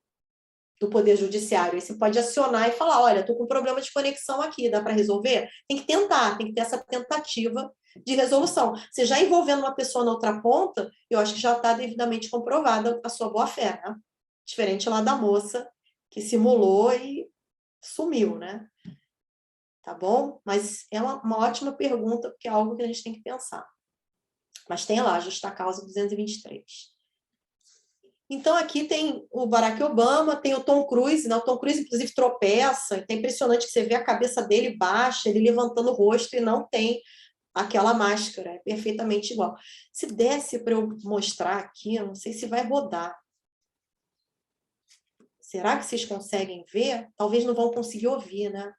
do Poder Judiciário. Aí você pode acionar e falar, olha, estou com problema de conexão aqui, dá para resolver? Tem que tentar, tem que ter essa tentativa de resolução. Você já envolvendo uma pessoa na outra ponta, eu acho que já está devidamente comprovada a sua boa-fé, né? Diferente lá da moça que simulou e sumiu, né? Tá bom? Mas é uma ótima pergunta, porque é algo que a gente tem que pensar. Mas tem lá, justa causa 223. Então, aqui tem o Barack Obama, tem o Tom Cruise, né? O Tom Cruise, inclusive, tropeça. É impressionante que você vê a cabeça dele baixa, ele levantando o rosto e não tem aquela máscara. É perfeitamente igual. Se desse para eu mostrar aqui, eu não sei se vai rodar. Será que vocês conseguem ver? Talvez não vão conseguir ouvir, né?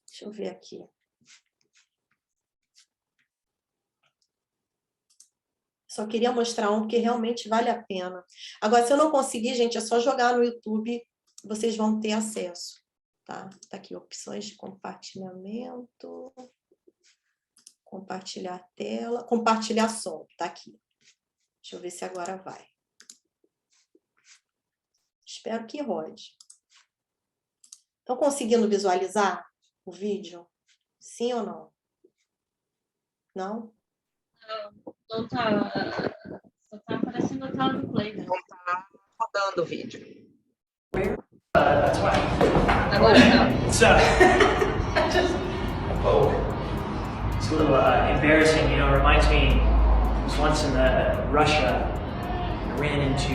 Deixa eu ver aqui. Só queria mostrar um que realmente vale a pena. Agora, se eu não conseguir, gente, é só jogar no YouTube, vocês vão ter acesso. Tá aqui, opções de compartilhamento. Compartilhar tela. Compartilhar som, tá aqui. Deixa eu ver se agora vai. Espero que rode. Estão conseguindo visualizar o vídeo? Sim ou não? Não? Não tá. Só tá aparecendo a tela do play, né? Não está rodando o vídeo. That's why. Agora tá. So, it's a little embarrassing, you know. It reminds me, I was once in Russia. I ran into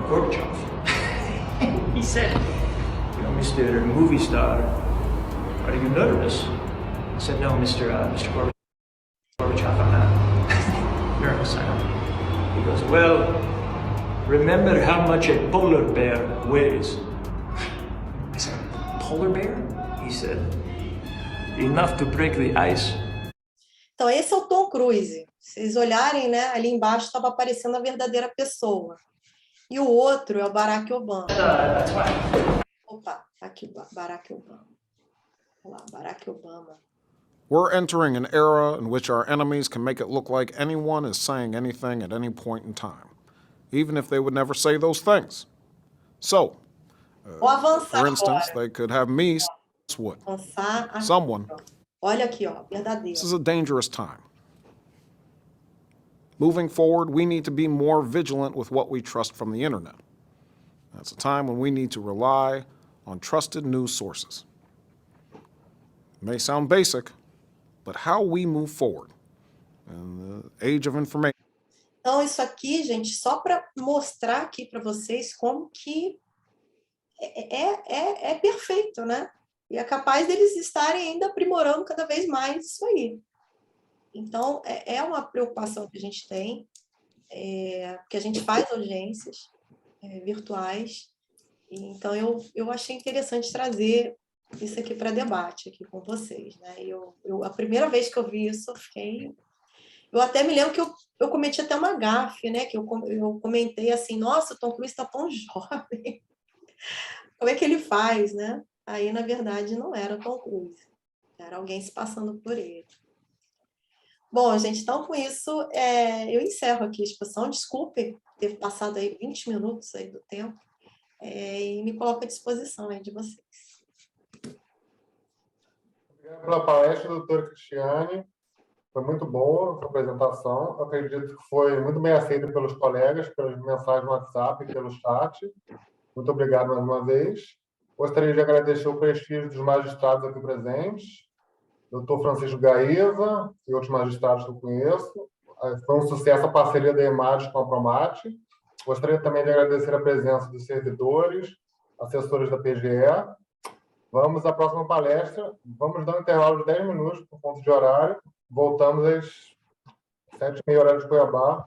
Gorbachev. He said, "You know, Mr. Movie Star, are you nervous?" I said, "No, Mr. Gorbachev, I'm not nervous. I don't." He goes, "Well, remember how much a polar bear weighs." I said, "Polar bear?" He said, "Enough to break the ice." Então, esse é o Tom Cruise. Se vocês olharem, né, ali embaixo estava aparecendo a verdadeira pessoa. E o outro é o Barack Obama. That's why. Opa, aqui o Barack Obama. Olha lá, Barack Obama. We're entering an era in which our enemies can make it look like anyone is saying anything at any point in time, even if they would never say those things. So, Vou avançar for instance, agora. they could have me what? Avançar aqui, Someone. ó. Olha aqui, ó, verdadeiro. This is a dangerous time. Moving forward, we need to be more vigilant with what we trust from the internet. That's a time when we need to rely on trusted news sources. It may sound basic, but how we move forward in the age of information. Então, isso aqui, gente, só para mostrar aqui para vocês como que é perfeito, né? E é capaz deles estarem ainda aprimorando cada vez mais isso aí. Então, é uma preocupação que a gente tem, porque a gente faz audiências virtuais. Então, eu achei interessante trazer isso aqui para debate aqui com vocês, né? A primeira vez que eu vi isso, eu até me lembro que eu cometi até uma gafe, né? Que eu comentei assim, nossa, o Tom Cruise está tão jovem. Como é que ele faz, né? Aí, na verdade, não era o Tom Cruise. Era alguém se passando por ele. Bom, gente, então com isso, eu encerro aqui a exposição. Desculpe ter passado aí 20 minutos aí do tempo. E me coloco à disposição aí de vocês. Obrigado pela palestra, doutora Cristiane. Foi muito boa a sua apresentação. Eu acredito que foi muito bem aceita pelos colegas, pelas mensagens no WhatsApp e pelo chat. Muito obrigado mais uma vez. Gostaria de agradecer o prestígio dos magistrados aqui presentes, doutor Francisco Gaíza e outros magistrados que eu conheço. Foi um sucesso a parceria da EMAD com a Promate. Gostaria também de agradecer a presença dos servidores, assessores da PGE. Vamos à próxima palestra. Vamos dar um intervalo de 10 minutos por conta de horário. Voltamos às 7h30 horário de Cuiabá.